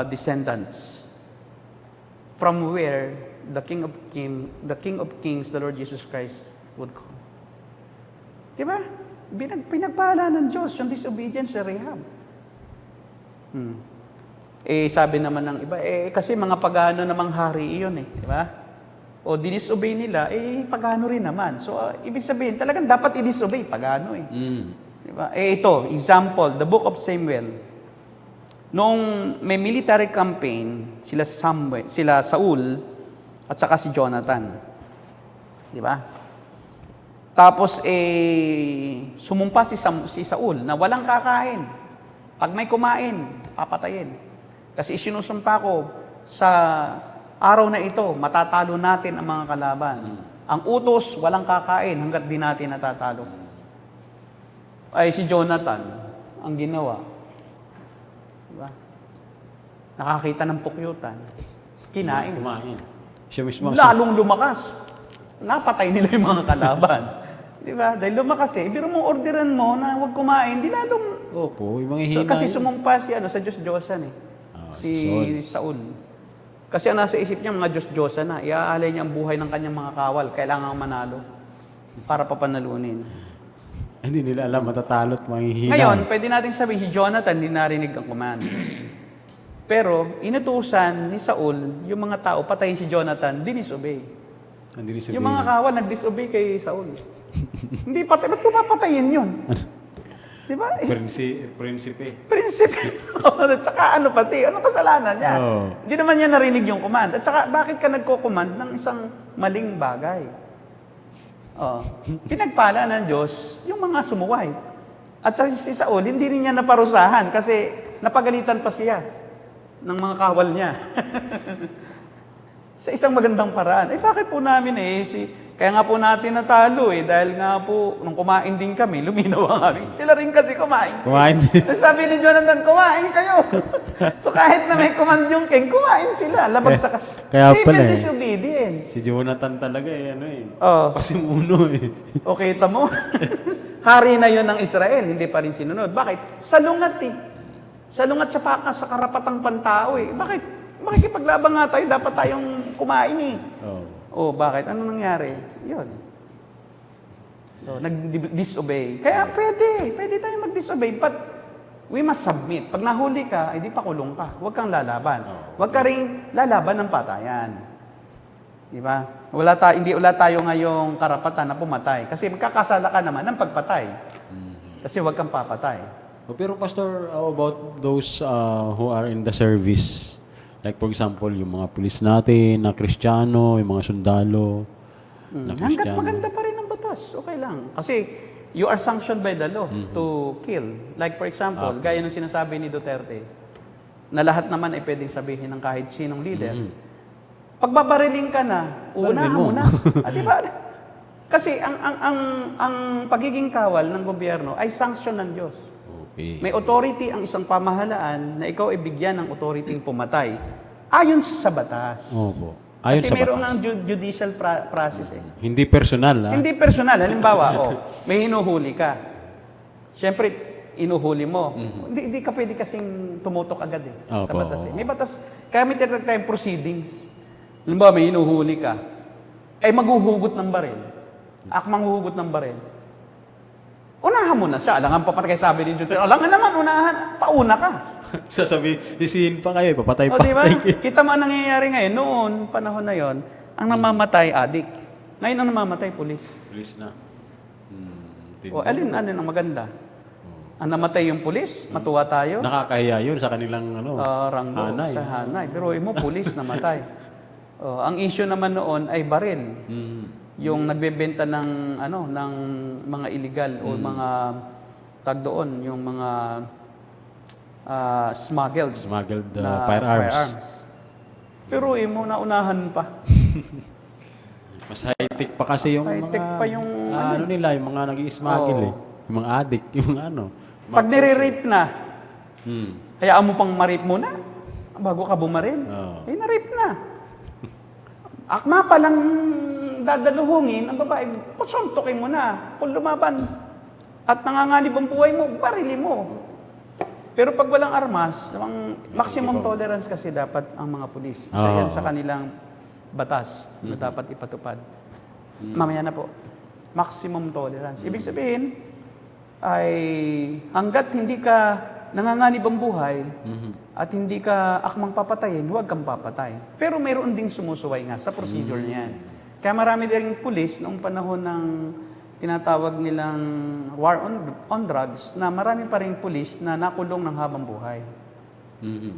descendants. From where the King of Kings, the Lord Jesus Christ would come. Diba? Pinagpala ng Diyos yung disobedience sa Rahab. Sabi naman ng iba, kasi mga pagano namang hari iyon eh. Di ba? O dinisobey nila, pagano rin naman. So, ibig sabihin, talagang dapat i-disobey, pagano eh. Di ba? Ito, example, the book of Samuel. Nung may military campaign, sila Saul, at saka si Jonathan. Di ba? Tapos, sumumpa si Saul na walang kakain. Pag may kumain, papatayin. Kasi isinusumpa ko sa araw na ito, matatalo natin ang mga kalaban. Ang utos, walang kakain hanggat di natin natatalo. Ay si Jonathan, ang ginawa. Diba? Nakakita ng pukyutan. Kinain. Kumain. Siya mismo. Lalong lumakas. Napatay nila yung mga kalaban. Di ba? Dahil lumakas biro mo orderan mo na huwag kumain, di lalong... Opo, yung mga hina. Kasi sumumpa sa Diyos-Diyosan si Saul. Kasi ang nasa isip niya, mga Diyos-Diyosan na. Iaalay niya ang buhay ng kanyang mga kawal. Kailangan manalo para papanalunin. Hindi nila alam, matatalo't manghihina. Ngayon, pwede natin sabihin, si Jonathan, hindi narinig ang command. Pero, inutusan ni Saul, yung mga tao, patayin si Jonathan, dinisobey. Yung mga kawal, nag-disobey kay Saul. Hindi patay, ba't ko papatayin yun? Di ba? Prinsipe. Prinsipe. At saka anong kasalanan niya? Hindi naman niya narinig yung command. At saka, bakit ka nagko-command ng isang maling bagay? Pinagpala ng Diyos yung mga sumuway. At si Saul, hindi rin niya naparusahan kasi napagalitan pa siya ng mga kawal niya. Sa isang magandang paraan. Bakit po namin kaya nga po natin natalo dahil nga po, nung kumain din kami, luminaw ang aming. Sila rin kasi kumain. Sabi ni Jonathan, kumain kayo. So kahit na may command yung king, kumain sila. Labag sa Kaya pala disobedience. Si Jonathan talaga pasimuno Okay, tamo. Hari na yon ng Israel, hindi pa rin sinunod. Bakit? Salungat Salungat sa karapatang pantao Bakit? Makikipaglaban nga tayo, dapat tayong kumain bakit? Ano nangyari? Yun. So, nag-disobey. Kaya pwede tayong mag-disobey, but we must submit. Pag nahuli ka, di pa kulong ka. Huwag kang lalaban. Huwag ka rin lalaban ng patayan. Di ba? Hindi wala tayo ngayong karapatan na pumatay. Kasi magkakasala ka naman ng pagpatay. Kasi huwag kang papatay. Pero Pastor, how about those who are in the service? Like for example, yung mga pulis natin na Kristiyano, yung mga sundalo na Hanggat Kristiyano. maganda pa rin ang batas, okay lang. Kasi you are sanctioned by the law to kill. Like for example, gaya ng sinasabi ni Duterte, na lahat naman ay pwedeng sabihin ng kahit sinong leader. Pagbabariling ka na, unahan mo na. Di ba? Kasi ang pagiging kawal ng gobyerno ay sanction ng Diyos. Okay. May authority ang isang pamahalaan na ikaw ay bigyan ng authority pumatay ayon sa batas. Opo. Ayon Kasi sa mayroon batas. ng judicial process eh. Hindi personal, ha? Hindi personal. Halimbawa, may hinuhuli ka. Siyempre, inuhuli mo. Hindi ka pwede kasing tumutok agad eh, sa Opo, batas eh. oo. May batas, kaya may tinatawag tayong proceedings. Halimbawa, may hinuhuli ka. Ay maghuhugot ng baril. Akmang huhugot ng baril. Unahan mo na siya. Alangan papatay sabi ni Duterte. Alangan naman, unahan. Pauna ka. Sisihin pa kayo, papatay O pa. di ba? Kita mo ang nangyayari ngayon. Noon, panahon na yon, ang namamatay, adik. Ngayon ang namamatay, pulis. Please na. O alin ang maganda? Ang namatay yung pulis, matuwa tayo. Nakakahiya yun sa kanilang Ranggo, hanay. sa hanay. Pero mo, pulis namatay. Ang issue naman noon ay baril. Yung nagbebenta ng ng mga illegal o mga tag doon, yung mga smuggled Smuggled na firearms. Pero mo naunahan pa. Mas high-tech pa kasi yung High-tech mga... pa yung nila, yung mga nag-i-smuggle eh. Yung mga addict, yung ano. Pag nire-rape na, Hmm. hayaan mo pang ma-rape muna bago ka bumaril. Oo. Na-rape na. Akma pa lang dadaluhungin, ang babae, pusuntokin mo na. Kung lumaban at nanganganib ang buhay mo, barili mo. Pero pag walang armas, ang maximum tolerance kasi dapat ang mga pulis. Isa yan sa kanilang batas na dapat ipatupad. Mamaya na po. Maximum tolerance. Ibig sabihin, ay hanggat hindi ka nanganganib ang buhay at hindi ka akmang papatayin, huwag kang papatay. Pero mayroon ding sumusuway nga sa procedure niyan. Kaya marami din pulis noong panahon ng tinatawag nilang war on drugs na marami pa rin pulis na nakulong ng habang buhay.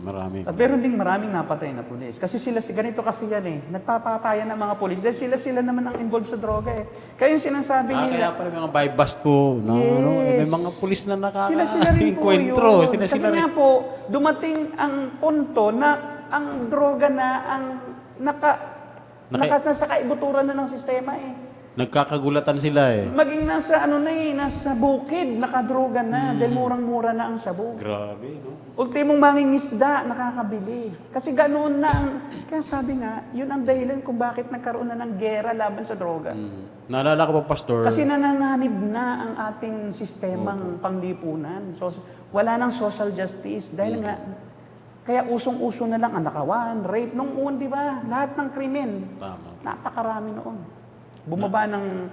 Marami. At meron ding maraming napatay na pulis. Kasi ganito kasi yan eh. Nagpapatayan ng mga pulis dahil sila naman ang involved sa droga eh. Kaya yung sinasabi Kaya nila, pala mga buy-bust ko, may mga pulis na sila rin po nakaka-enkwentro. yun. Kasi nga po, dumating ang punto na ang droga na ang nasa kaibuturan na ng sistema eh. Nagkakagulatan sila eh. Maging nasa bukid, nakadroga na, dahil murang-mura na ang sabog. Grabe, no? Ultimong mangingisda, nakakabili. Kasi ganoon na kaya sabi nga, yun ang dahilan kung bakit nagkaroon na ng gera laban sa droga. Naalala ko pa, Pastor. Kasi nananganib na ang ating sistemang panglipunan. So, wala nang social justice. Dahil nga, kaya usong-uso na lang ang nakawan, rape. Nung di ba? Lahat ng krimen. Tama. Napakarami noon. Bumaba ng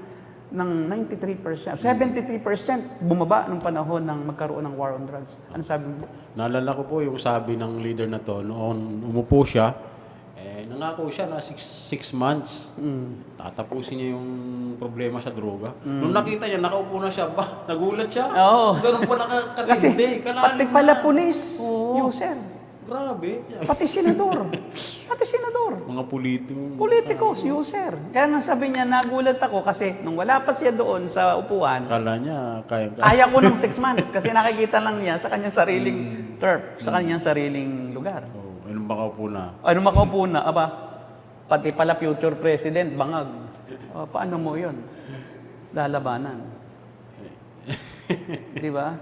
93%. 73% bumaba nung panahon ng magkaroon ng war on drugs. Ano sabi mo? Naalala ko po yung sabi ng leader na to, noon umupo siya, nangako siya na 6 months. Tatapusin niya yung problema sa droga. Nung nakita niya, nakaupo na siya, nagulat siya. Oo. Ganun pala Kasi katindi. pati pala pulis, user. Grabe. Pati senador. Mga Politicos, user. Kaya nga sabi niya, nagulat ako kasi nung wala pa siya doon sa upuan, Kala niya, kaya. kaya ko ng 6 months kasi nakikita lang niya sa kanyang sariling turf, sa kanyang sariling lugar. Anong baka po na? Ano makaupo na? Aba, pati pala future president, bangag. Paano mo yun? Lalabanan. Di ba?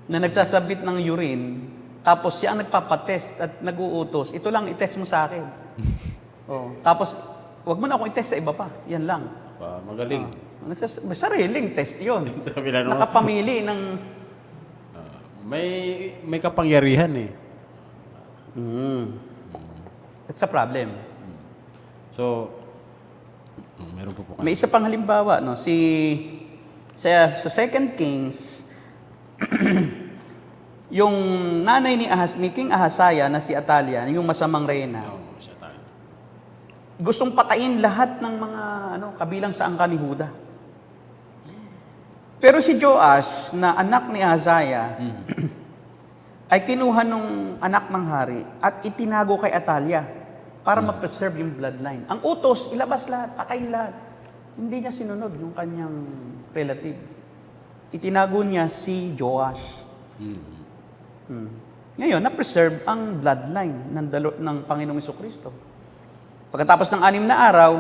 Na nagsasabit ng urine, tapos siya ang nagpapatest at nag-uutos, ito lang, itest mo sa akin. Tapos, wag mo na akong itest sa iba pa. Yan lang. Magaling. Sariling test yun. Sabi na naman. Nakapamili ng... May kapangyarihan eh. That's a problem. So, meron po po May isa pang halimbawa, no? Sa 2 Kings, yung nanay ni King Ahasaya na si Atalia, yung masamang reyna, gustong patayin lahat ng mga kabilang sa angkan ni Huda. Pero si Joash, na anak ni Ahaziah, ay kinuha nung anak ng hari at itinago kay Atalia para ma-preserve yung bloodline. Ang utos, ilabas lahat, patayin lahat. Hindi niya sinunod yung kanyang relative. Itinago niya si Joash. Ngayon, na-preserve ang bloodline ng Panginoong Jesucristo. Pagkatapos ng 6 na araw,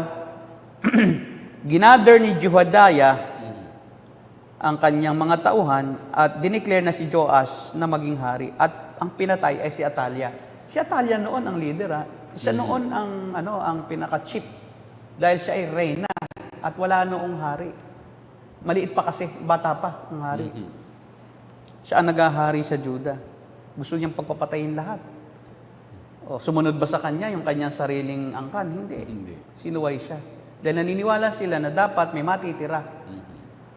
ginather ni Jehoiada ang kanyang mga tauhan at dineclare na si Joash na maging hari. At ang pinatay ay si Atalia. Si Atalia noon ang leader, ha? Siya noon ang pinaka-chief. Dahil siya ay reyna at wala noong hari. Maliit pa kasi, bata pa ang hari. Siya ang nagahari sa Juda. Gusto niyang pagpapatayin lahat. O, sumunod ba sa kanya yung kanyang sariling angkan? Hindi. Sinuway siya. Dahil naniniwala sila na dapat may matitira.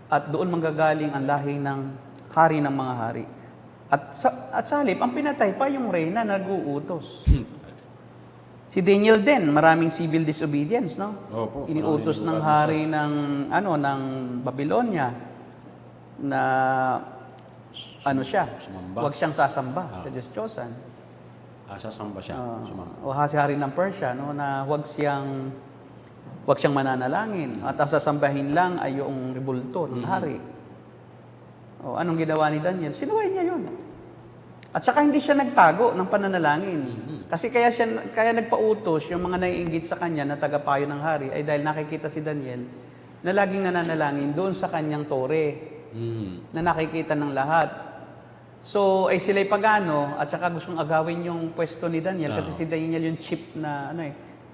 At doon manggagaling ang lahi ng hari ng mga hari. At sa halip, ang pinatay pa yung reyna na nag-uutos. Si Daniel din, maraming civil disobedience, no? Opo. Iniutos ng hari ng Babylonia na sumamba. huwag siyang sasamba sa Diyos Diyosan. Sasamba siya. Sumamba. O si hari ng Persia, no, na huwag siyang mananalangin at ang sasambahin lang ay yung rebulto ng hari. O anong ginawa ni Daniel? Sinuway niya yun. At saka hindi siya nagtago ng pananalangin. Kasi kaya nagpautos yung mga naiinggit sa kanya na tagapayo ng hari ay dahil nakikita si Daniel na laging nananalangin doon sa kanyang tore na nakikita ng lahat. So, ay sila'y pagano at saka gustong agawin yung pwesto ni Daniel kasi si Daniel yung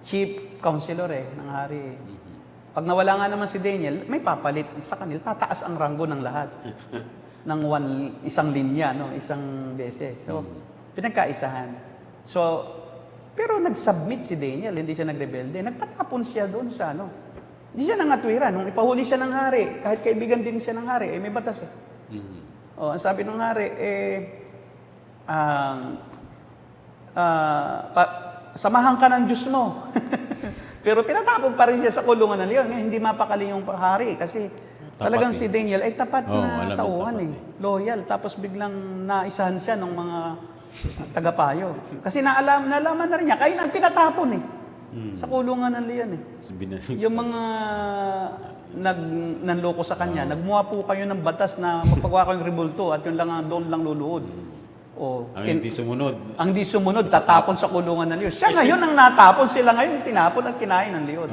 chief counselor ng hari. Pag nawala nga naman si Daniel, may papalit sa kanila, tataas ang ranggo ng lahat. Ng isang linya, isang beses. So, pinagkaisahan. So, pero nag-submit si Daniel, hindi siya nagrebelde. Nagtatapon siya doon sa Hindi siya nangatwiran. Nung ipahuli siya ng hari, kahit kaibigan din siya ng hari, may batas eh. Ang sabi ng hari, samahan ka ng Diyos mo. Pero tinatapon pa rin siya sa kulungan ng leon. Hindi mapakali yung hari kasi talagang si Daniel ay tapat na tauhan loyal. Tapos biglang naisahan siya ng mga tagapayo. Kasi nalaman na rin niya, kayo nang pinatapon sa kulungan ng leon Yung mga nanloko sa kanya, nagmuha po kayo ng batas na magpagawa kayong rebulto at yun lang doon lang luluhod. Ang hindi sumunod. Ang hindi sumunod, tatapon sa kulungan ng leon. Siya ngayon ang natapon, sila ngayon tinapon at kinain ng leon.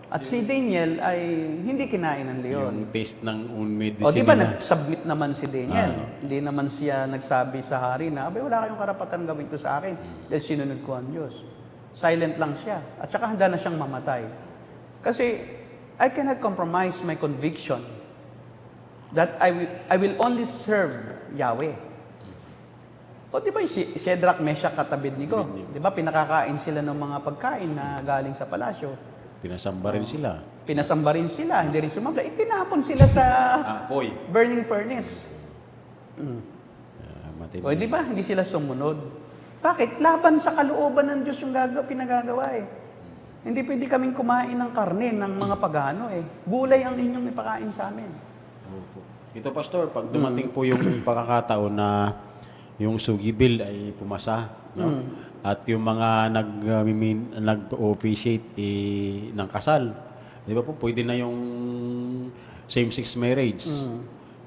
At si Daniel ay hindi kinain ng leon. Yung taste ng medicine. Di ba nag-submit naman si Daniel? Hindi naman siya nagsabi sa hari na, wala kayong karapatan gawin ito sa akin dahil sinunod ko ang Diyos. Silent lang siya. At saka handa na siyang mamatay. Kasi I cannot compromise my conviction that I will only serve Yahweh. O di ba si Shadrach, Meshach at Abednego? Di ba pinakakain sila ng mga pagkain na galing sa palasyo? Pinasamba rin sila. Pinasamba rin sila, hindi rin sumabla. Itinapon sila sa burning furnace. O di ba hindi sila sumunod? Bakit? Laban sa kalooban ng Diyos yung pinagagawa Hindi pwede kaming kumain ng karne ng mga pagano Gulay ang inyong ipakain sa amin. Ito, Pastor, pag dumating po yung pagkakataon na yung sugi bill ay pumasa, at yung mga nag-officiate ng kasal, di ba po, pwede na yung same-sex marriage.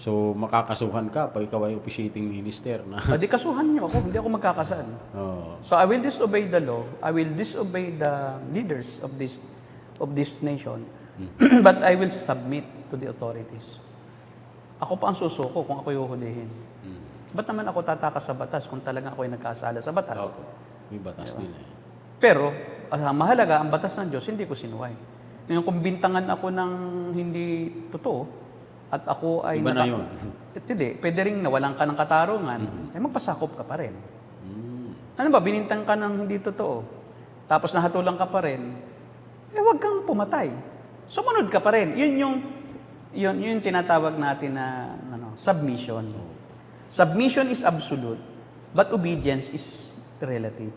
So, makakasuhan ka pag ikaw ay officiating minister. Di kasuhan niyo ako, hindi ako magkakasal. So, I will disobey the law, I will disobey the leaders of this nation, but I will submit to the authorities. Ako pa ang susuko kung ako huhulihin. Ba't naman ako tatakas sa batas kung talagang ako ay nagkasala sa batas? May batas nila. Pero, mahalaga, ang batas ng Diyos, hindi ko sinuway. Ngayon, kung bintangan ako ng hindi totoo, at ako ay... Iba na yun. Hindi, pwede rin nawalan ka ng katarungan, magpasakop ka pa rin. Ano ba, binintang ka ng hindi totoo, tapos nahatulang ka pa rin, huwag kang pumatay. Sumunod ka pa rin. Yun yung tinatawag natin na submission. Submission is absolute, but obedience is relative.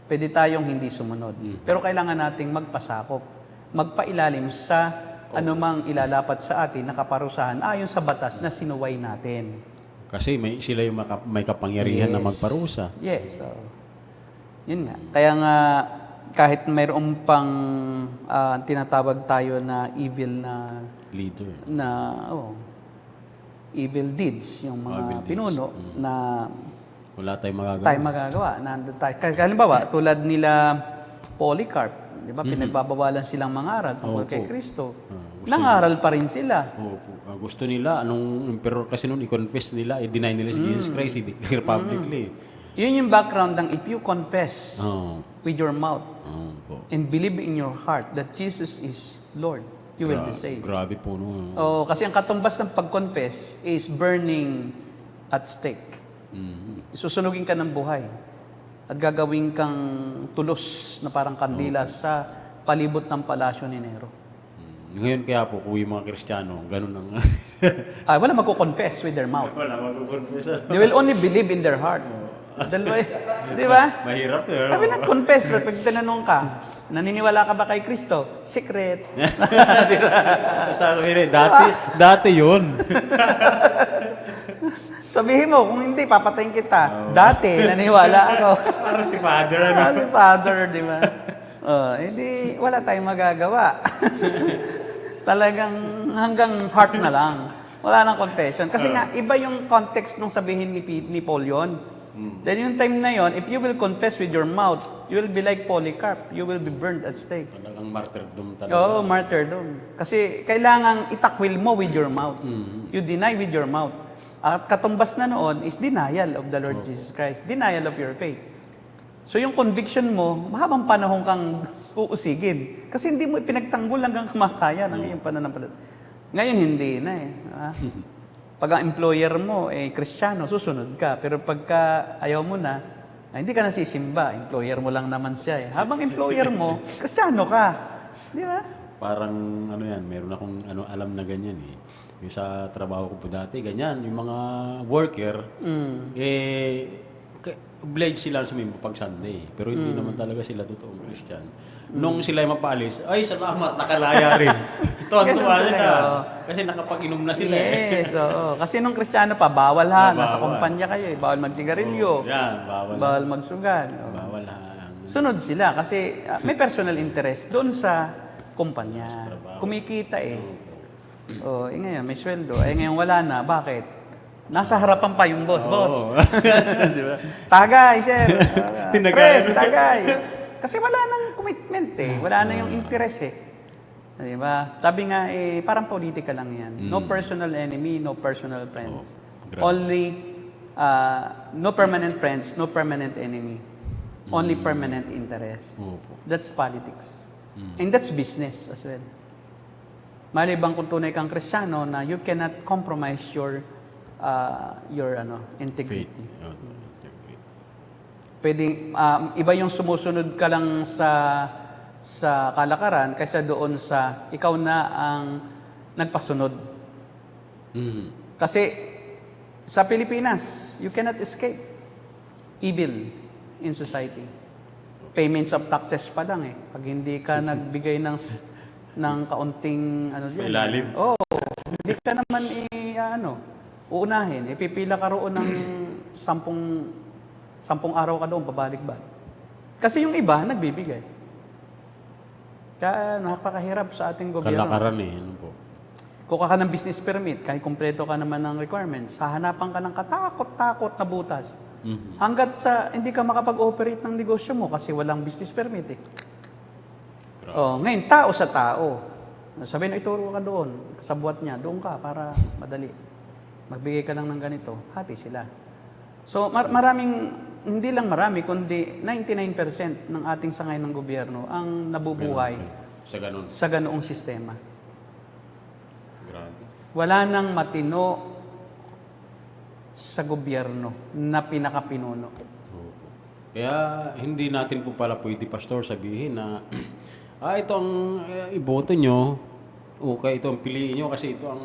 pwede tayong hindi sumunod. Pero kailangan nating magpasakop, magpailalim sa anumang ilalapat sa atin na kaparusahan ayon sa batas na sinuway natin. Kasi sila yung may kapangyarihan na Yes. magparusa. Yes. So, yun nga. Kaya nga, kahit mayroong pang tinatawag tayo na evil Leader. evil deeds, yung mga Evil deeds. pinuno na Wala tayong magagawa. tayo magagawa. Nandun tayo. Halimbawa, tulad nila Polycarp, di ba? Pinagbabawalan silang mangaral tungkol Opo. kay Kristo. Gusto Nangaral pa rin sila. Opo. Gusto nila, anong emperor kasi noon, i-confess nila, i-deny nila si Jesus Christ, i-declare publicly. Yun yung background ng if you confess Oo. with your mouth Opo. and believe in your heart that Jesus is Lord, you will be saved. Grabe po no. Oh, kasi ang katumbas ng pag-confess is burning at stake. Susunugin ka ng buhay at gagawin kang tulos na parang kandila sa palibot ng palasyo ni Nero. Ngayon kaya po, kung yung mga Kristiyano, ganun ang... Wala magko-confess with their mouth. Wala mag-confess. They will only believe in their heart. Dalawa, di ba? Mahirap yun. Sabi na, confess. But pag tinanong ka, naniniwala ka ba kay Kristo? Secret. Di ba? Sabi rin, dati yun. Sabihin mo, kung hindi, papatayin kita. Dati, naniniwala ako. Para si Father, ano? Ano, Father, di ba? Hindi, wala tayong magagawa. Talagang hanggang heart na lang. Wala nang confession. Kasi nga, iba yung context nung sabihin ni Paul yun. Then yung time na yon, if you will confess with your mouth, you will be like Polycarp. You will be burned at stake. Talagang martyrdom talaga. Oo, martyrdom. Kasi kailangang itakwil mo with your mouth. You deny with your mouth. At katumbas na noon is denial of the Lord Jesus Christ. Denial of your faith. So yung conviction mo, mahabang panahon kang uusigin. Kasi hindi mo ipinagtanggol hanggang kamakaya ng iyong pananampalataya. Ngayon hindi na eh. Pag ang employer mo Kristiyano, susunod ka. Pero pagka ayaw mo na, hindi ka nasisimba. Employer mo lang naman siya eh. Habang employer mo, Kristiyano ka. Di ba? Parang meron akong alam na ganyan eh. Yung sa trabaho ko po dati, ganyan. Yung mga worker, obliged sila sumimba pag Sunday. Pero hindi naman talaga sila totoong Christian. Nung sila mapaalis, ay salamat, nakalaya rin. Tuwan-tuwa Ganun sila. talaga, oo. Kasi nakapag-inom na sila Yes, oo. Kasi nung Kristiyano pa, bawal ha. Nasa Bawal. kumpanya kayo eh. Bawal magsigarilyo. Yan, bawal. Bawal magsugal. Oo. Bawal ha. Sunod sila kasi may personal interest doon sa kumpanya. trabaho. Kumikita eh. Ngayon, may sweldo. Ngayon wala na. Bakit? Nasa harapan pa yung boss. Boss. Di ba? Tagay, sir. Tinagay. Press, tagay. Kasi wala nang commitment eh. Wala na yung interest eh. Di ba? Sabi nga parang politika lang yan. No personal enemy, no personal friends. grabe. Only, no permanent friends, no permanent enemy. Only permanent interest. Opo. That's politics. And that's business as well. Malibang kung tunay kang Kristiyano na you cannot compromise your integrity. Faith. Pwedeng iba yung sumusunod ka lang sa kalakaran kaysa doon sa ikaw na ang nagpasunod. Kasi sa Pilipinas, you cannot escape evil in society. Payments of taxes pa lang eh. Pag hindi ka nagbigay ng kaunting diyan. Ilalim. Hindi ka naman uunahin. Pipila ka roon ng 10 araw ka doon, babalik ba? Kasi yung iba, nagbibigay. Kaya nakakahirap sa ating gobyerno. Kalakaran eh. Ano po? Kuha ka ng business permit, kahit kumpleto ka naman ng requirements, hahanapan ka ng katakot-takot na butas. Hanggat sa hindi ka makapag-operate ng negosyo mo kasi walang business permit eh. Ngayon, tao sa tao. Sabi na ituro ka doon, sa buhat niya, doon ka para madali. Magbigay ka lang ng ganito, hati sila. So, hindi lang marami, kundi 99% ng ating sangay ng gobyerno ang nabubuhay Sa ganun. sa ganoong sistema. Grabe. Wala nang matino sa gobyerno na pinakapinuno. Opo. Kaya hindi natin po pala pwede, Pastor, sabihin na ito ang iboto nyo, okay, ito ang piliin nyo kasi ito ang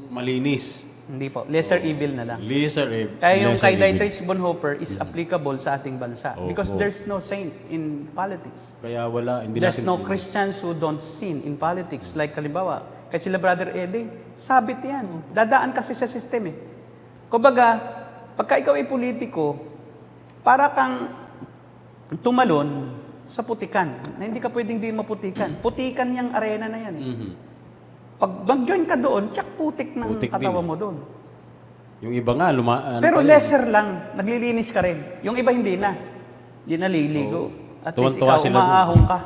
malinis. Hindi po. Lesser evil na lang. Lesser Kaya yung lesser kay evil. Dietrich Bonhoeffer is applicable sa ating bansa. Opo. Because there's no saint in politics. Kaya wala, hindi There's natin... no Christians who don't sin in politics. Like halimbawa, kahit sila Brother Eddie, sabit yan. Dadaan kasi sa system eh. Kumbaga, pagka ikaw ay politiko, para kang tumalon sa putikan. Na hindi ka pwedeng di maputikan. Putikan yung arena na yan eh. Mhm. Pag mag-join ka doon, tsak putik ng Putik katawan din. mo doon. Yung iba nga, Pero pa yun. lesser lang, naglilinis ka rin. Yung iba hindi na. Hindi na liligo. At least Tuwan-tuwa ikaw, sila dun. umaahon ka.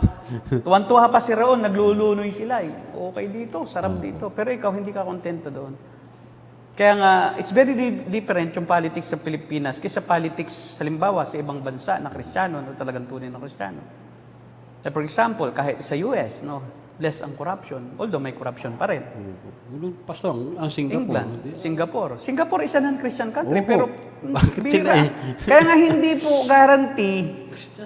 Tuwan-tuwa pa si Raon, naglulunoy sila eh. Okay dito, sarap dito. Pero ikaw, hindi ka kontento doon. Kaya nga, it's very different yung politics sa Pilipinas kaysa politics, halimbawa, sa ibang bansa na Kristiyano, na talagang tunay na Kristiyano. For example, kahit sa US, no, less ang corruption, although may corruption pa rin. Pastor, ang Singapore. England, Singapore is a non-Christian country, Opo. pero Bakit sila bira. eh? Kaya nga hindi po guarantee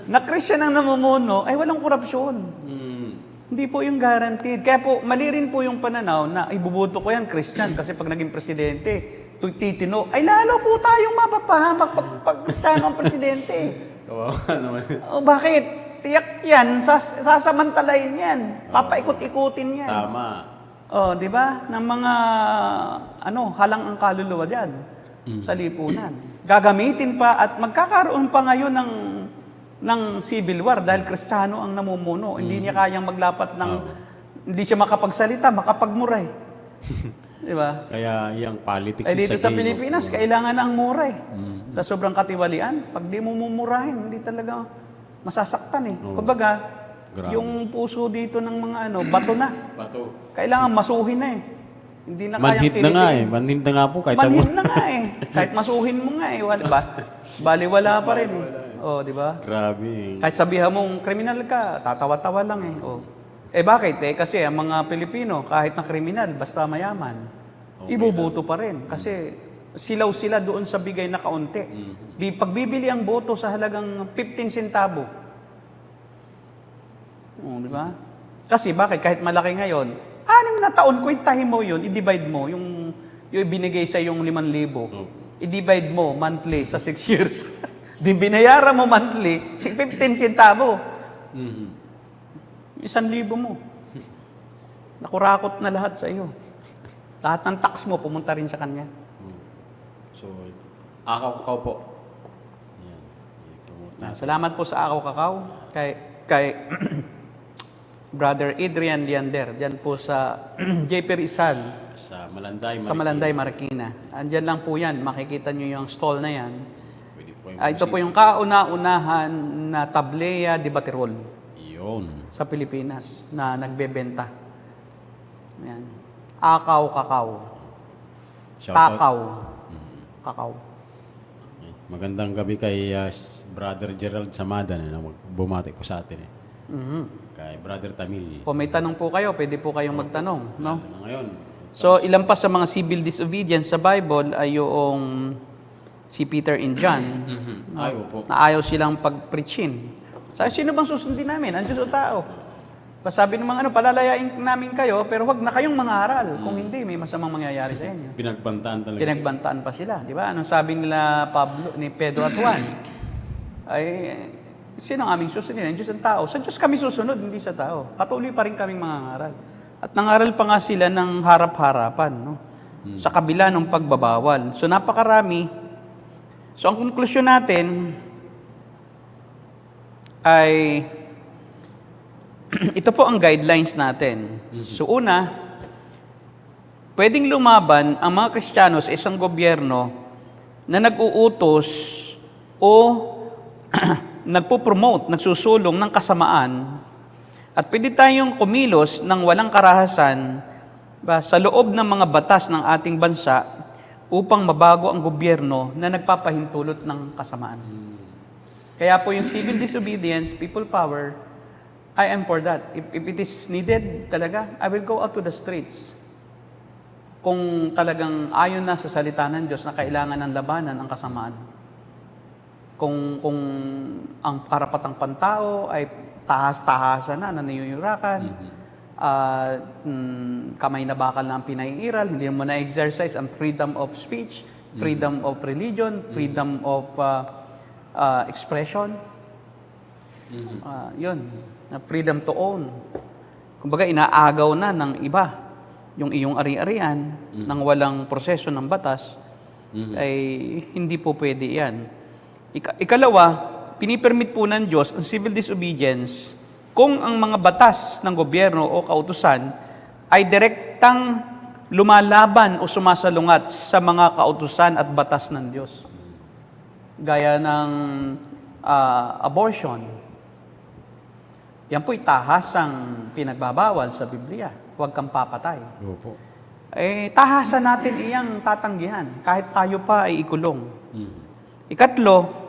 na Christian ang namumuno ay walang korupsyon. Mm. Hindi po yung guaranteed. Kaya po, mali rin po yung pananaw na ibubuto ko yan, Christian, kasi pag naging presidente, titino, ay lalo po tayong mapapahamak pag Kristiyano ang presidente. Kawawa naman. O bakit? Tiyak yan, sasamantalayin yan, papaikot-ikutin yan. Tama. Oh, di ba? Ng mga halang ang kaluluwa diyan sa lipunan. Gagamitin pa at magkakaroon pa ngayon ng civil war dahil Kristiyano ang namumuno. Hindi niya kayang maglapat ng hindi siya makapagsalita, makapagmuray. Di ba? Kaya yung politics Ay dito sa game. Pilipinas, kailangan ang muray. Sa sobrang katiwalian, pag di mo mumurahin, hindi talaga masasaktan eh. Kumbaga, Grabe. yung puso dito ng mga bato na. Bato. Kailangan masuhin na eh. Hindi na kayang Manhid na nga eh. Manhid na nga po kahit sa Manhid na nga eh. Kahit masuhin mo nga eh. Wala ba? Baliwala pa rin eh. Oh, di ba? Grabe eh. Kahit sabihan mong kriminal ka, tatawa-tawa lang eh. Oh. Eh bakit? Eh kasi ang mga Pilipino, kahit na kriminal, basta mayaman, ibubuto pa rin. Kasi silaw sila doon sa bigay na kaunti. Pagbibili ang boto sa halagang 15 centavo. Di ba? Kasi bakit? Kahit malaki ngayon, 6 na taon, kwentahin mo yun, i-divide mo, yung ibinigay sa yung 5,000, i-divide mo monthly sa 6 years. Di binayaran mo monthly, 15 centavo. Mhm. 1,000 mo. Nakurakot na lahat sa iyo. Lahat ng tax mo, pumunta rin sa kanya. So, akaw-kakaw po. Yan. I-promote natin. Salamat po sa Akaw Kakao kay Brother Adrian Leander, diyan po sa JP Rizal, Sa Malanday, sa Malanday, Marikina. Andiyan lang po yan, makikita nyo yung stall na yan. Pwede po yung Ito po yung kauna-unahan na tableya de Baterol Yun. sa Pilipinas na nagbebenta. Ayan. Akaw Kakao. Shout out. Takaw. Kakao. Okay. Magandang gabi kay Brother Gerald Samada na bumati po sa atin eh. Kay Brother Tamil. Kung may tanong po kayo, pwede po kayong magtanong. No? Ano ngayon? So, ilan pa sa mga civil disobedience sa Bible ay yung si Peter and John Ay, opo. na ayaw silang pag-preachin. Sabi, sino bang susundin namin? Ang Diyos o tao? Sabi ng mga palalayain namin kayo, pero wag na kayong mangaral. Kung hindi, may masamang mangyayari sa inyo. Pinagbantaan talaga. Pinagbantaan pa sila, di ba? Anong sabi nila ni Pedro at Juan? Ay, sino ang aming susundin? Ang Diyos ang tao. Sa Diyos kami susunod, hindi sa tao. Patuloy pa rin kaming mangangaral. At nangaral pa nga sila ng harap-harapan, no? Sa kabila ng pagbabawal. So, napakarami. So, ang konklusyon natin ay ito po ang guidelines natin. So, una, pwedeng lumaban ang mga Kristiyano sa isang gobyerno na nag-uutos o nagpo-promote, nagsusulong ng kasamaan at pwede tayong kumilos ng walang karahasan sa loob ng mga batas ng ating bansa upang mabago ang gobyerno na nagpapahintulot ng kasamaan. Kaya po yung civil disobedience, people power, I am for that. If it is needed talaga, I will go out to the streets. Kung talagang ayon na sa salita ng Diyos na kailangan ng labanan ang kasamaan. Kung ang karapatang pantao ay tahas-tahasan na naniyuyurakan, kamay na bakal na ang pinaiiral, hindi mo na-exercise ang freedom of speech, freedom of religion, freedom of expression. Yun, freedom to own. Kumbaga, inaagaw na ng iba yung iyong ari-arian nang walang proseso ng batas, ay hindi po pwede yan. Ikalawa, pinipermit po ng Diyos ang civil disobedience kung ang mga batas ng gobyerno o kautusan ay direktang lumalaban o sumasalungat sa mga kautusan at batas ng Diyos. Gaya ng abortion. Yan po'y tahasang pinagbabawal sa Biblia. Huwag kang papatay. Opo. Tahasan natin iyang tatanggihan kahit tayo pa ay ikulong. Ikatlo,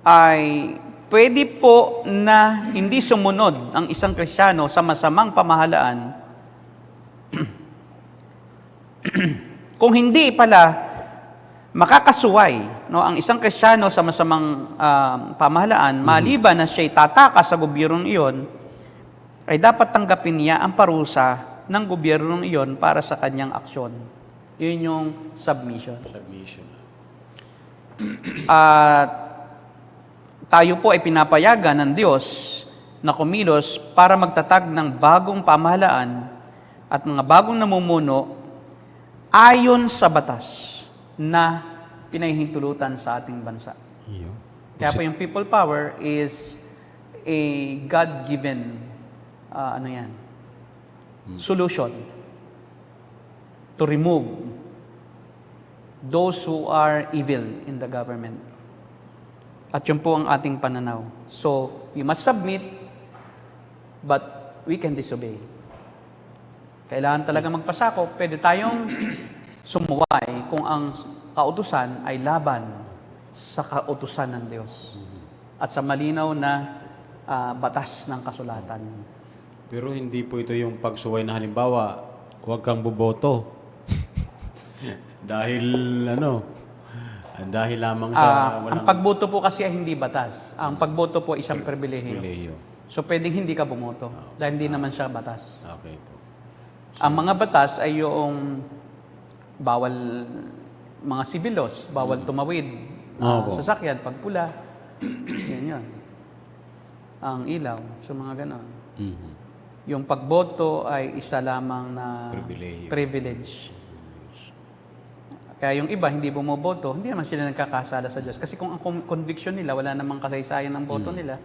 ay pwede po na hindi sumunod ang isang Kristiyano sa masamang pamahalaan kung hindi pala makakasuway ang isang Kristiyano sa masamang pamahalaan, maliban na siya'y tataka sa gobyernong iyon, ay dapat tanggapin niya ang parusa ng gobyernong iyon para sa kanyang aksyon. Yun yung submission. Submission. At tayo po ay pinapayagan ng Diyos na kumilos para magtatag ng bagong pamahalaan at mga bagong namumuno ayon sa batas na pinahihintulutan sa ating bansa. Iyo. Kaya po yung people power is a God-given solution to remove those who are evil in the government. At yun po ang ating pananaw. So, we must submit, but we can disobey. Kailangan talaga magpasakop. Pwede tayong sumuway kung ang kautusan ay laban sa kautusan ng Diyos at sa malinaw na batas ng kasulatan. Pero hindi po ito yung pagsuway na halimbawa, huwag kang boboto. dahil lamang sa Ang pagboto po kasi ay hindi batas. Ang pagboto po isang pribilehiyo. pribilehiyo. So pwedeng hindi ka bumoto dahil hindi naman siya batas. Okay po. Ang mga batas ay yung bawal mga sibilos, bawal tumawid, Opo. sasakyan, pagpula. Yan yun. Ang ilaw, so mga ganon. Mhm. Yung pagboto ay isa lamang na Pribilehiyo. privilege. Kaya yung iba hindi bumoboto, hindi naman sila nagkakasala sa Diyos. Kasi kung ang conviction nila, wala namang kasaysayan ng boto nila,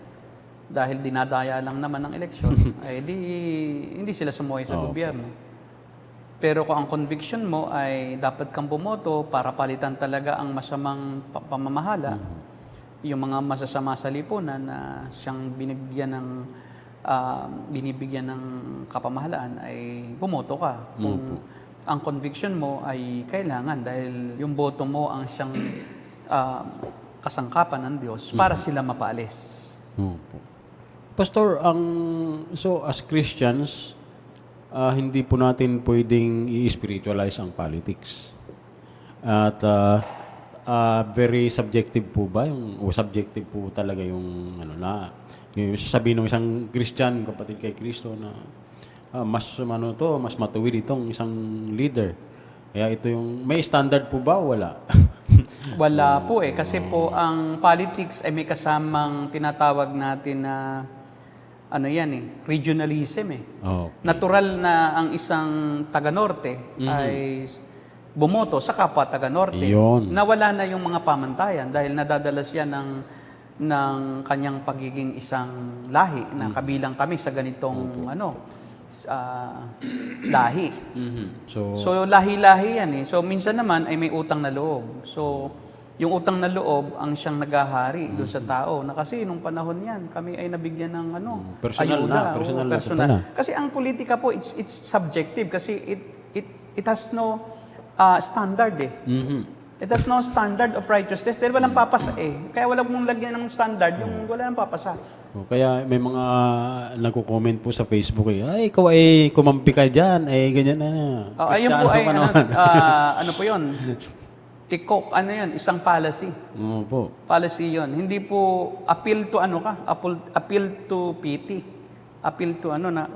dahil dinadaya lang naman ng eleksyon, ay hindi sila sumuway sa gobyerno. Pero kung ang conviction mo ay dapat kang bumoto para palitan talaga ang masamang pamamahala, yung mga masasama sa lipunan na siyang binibigyan ng kapamahalaan, ay bumoto ka. Kung ang conviction mo ay kailangan dahil yung boto mo ang siyang kasangkapan ng Diyos para sila mapaalis. Opo. Pastor, so as Christians, hindi po natin pwedeng i-spiritualize ang politics. At very subjective po ba? O subjective po talaga yung yung sabihin ng isang Christian, kapatid kay Kristo na mas matuwid itong isang leader. Kaya ito yung, may standard po ba o wala? Wala po kasi po ang politics ay may kasamang tinatawag natin na regionalism . Okay. Natural na ang isang taga-norte ay bumoto sa kapwa taga-norte. Yun. Nawala na yung mga pamantayan dahil nadadala siya ng kanyang pagiging isang lahi na kabilang kami sa ganitong lahi. So lahi-lahi yan . So minsan naman ay may utang na loob. So yung utang na loob ang siyang naghahari doon sa tao na kasi nung panahon yan kami ay nabigyan ng Personal ayuda, na, personal na personal. na. Kasi ang politika po it's subjective kasi it has no standard . It has no standard of righteousness dahil walang papasa . Kaya wala mong lagyan ng standard yung wala nang papasa. Kaya may mga nagko-comment po sa Facebook ay ikaw ay kumampi ka dyan, ganyan na. Ayun po ay Kristiyano po yun. Tikok, yun, isang policy. Opo. Policy yun. Hindi po appeal to appeal to pity. appeal to ano na,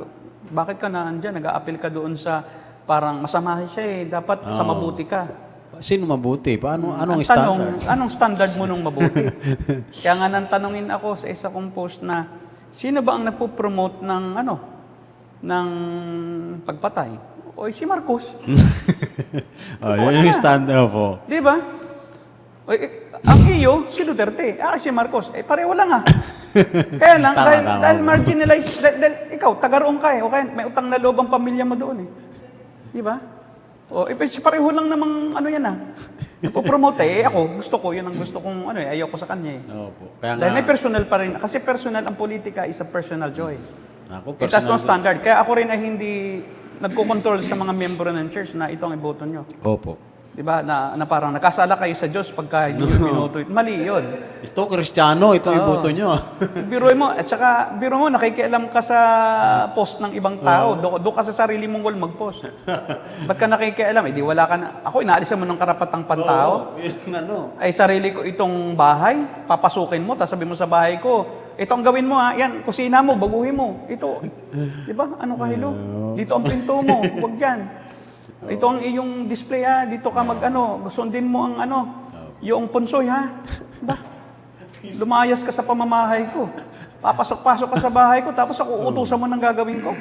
bakit ka na andyan, nag-a-appeal ka doon sa parang masama siya eh, dapat sa mabuti ka. Sino mabuti? Paano, anong Ang tanong, standard? anong standard mo nung mabuti? Kaya nga nang tanongin ako sa isa kong post na, sino ba ang napopromote ng ano, ng pagpatay? O si Marcos. Yun yung standard po. Di ba? O, ang iyo, si Duterte. Si Marcos. Pareho lang Kaya lang, Tama. dahil marginalized, dahil ikaw, taga-roon ka O kaya may utang na loob ang pamilya mo doon Di ba? O, pareho lang namang ano yan Napopromote ako, gusto ko, yun ang gusto kong ayaw ko sa kanya Opo. Kaya Dahil may nga, personal pa rin. Kasi personal ang politika is a personal choice. ako It has no personal. standard. Kaya ako rin ay hindi nagko-control sa mga miyembro ng church na ito ang iboto nyo. Opo. Di ba? Na parang nakasala kayo sa Diyos pagka hindi nyo binoto. Mali yun. Ito, Kristiyano, ito iboto nyo. Biruin mo, at saka, biro mo, nakikialam ka sa post ng ibang tao. Doon ka sa sarili mong goal mag-post. Ba't ka nakikialam? Di wala ka na. Ako, inaalisan mo ng karapatang pantao. Ay, sarili ko itong bahay, papasukin mo, tapos sabi mo sa bahay ko, ito ang gawin mo yan, kusina mo, baguhin mo. Ito, di ba? Ano kahilo? Dito ang pinto mo, huwag dyan. Ito ang iyong display dito ka sundin mo ang yung punsoy Ba? Lumayas ka sa pamamahay ko. Papasok-pasok ka sa bahay ko, tapos ako uutusan mo ng gagawin ko.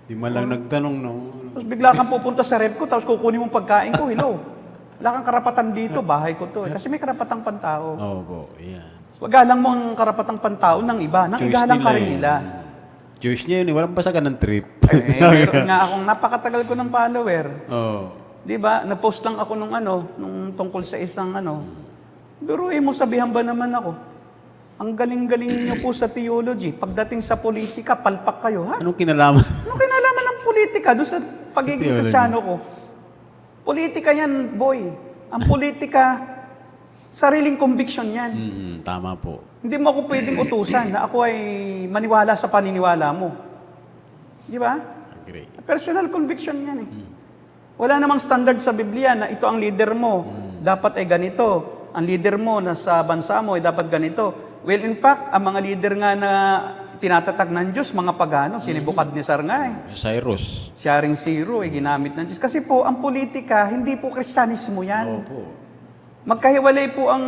Di man lang nagtanong, no? Tapos bigla kang pupunta sa rep ko, tapos kukunin mo pagkain ko, hello. Wala kang karapatan dito, bahay ko to. Kasi may karapatang pantao. Opo, yan. Wagalang mo ang karapatang pantao ng iba, nang igalang ka rin nila. Choice niya yun, walang basa ka ng trip. Meron nga akong napakatagal ko ng follower. Oo. Di ba? Nag-post lang ako nung tungkol sa isang Pero mo sabihan ba naman ako? Ang galing-galing niyo po sa theology. Pagdating sa politika, palpak kayo, ha? Anong kinalaman? Anong kinalaman ng politika doon sa pagiging Theology. Kristiyano ko? Politika yan, boy. Ang politika, sariling conviction yan. Tama po. Hindi mo ako pwedeng utusan na ako ay maniwala sa paniniwala mo. Di ba? Agree. Personal conviction yan Wala namang standard sa Biblia na ito ang leader mo, dapat ay ganito. Ang leader mo na sa bansa mo ay dapat ganito. Well, in fact, ang mga leader nga na tinatatag ng Diyos, mga pagano, si Nebukadnezar nga Cyrus. Siya ring zero ginamit ng Diyos. Kasi po, ang politika, hindi po Kristyanismo yan. Opo. Magkahiwalay po ang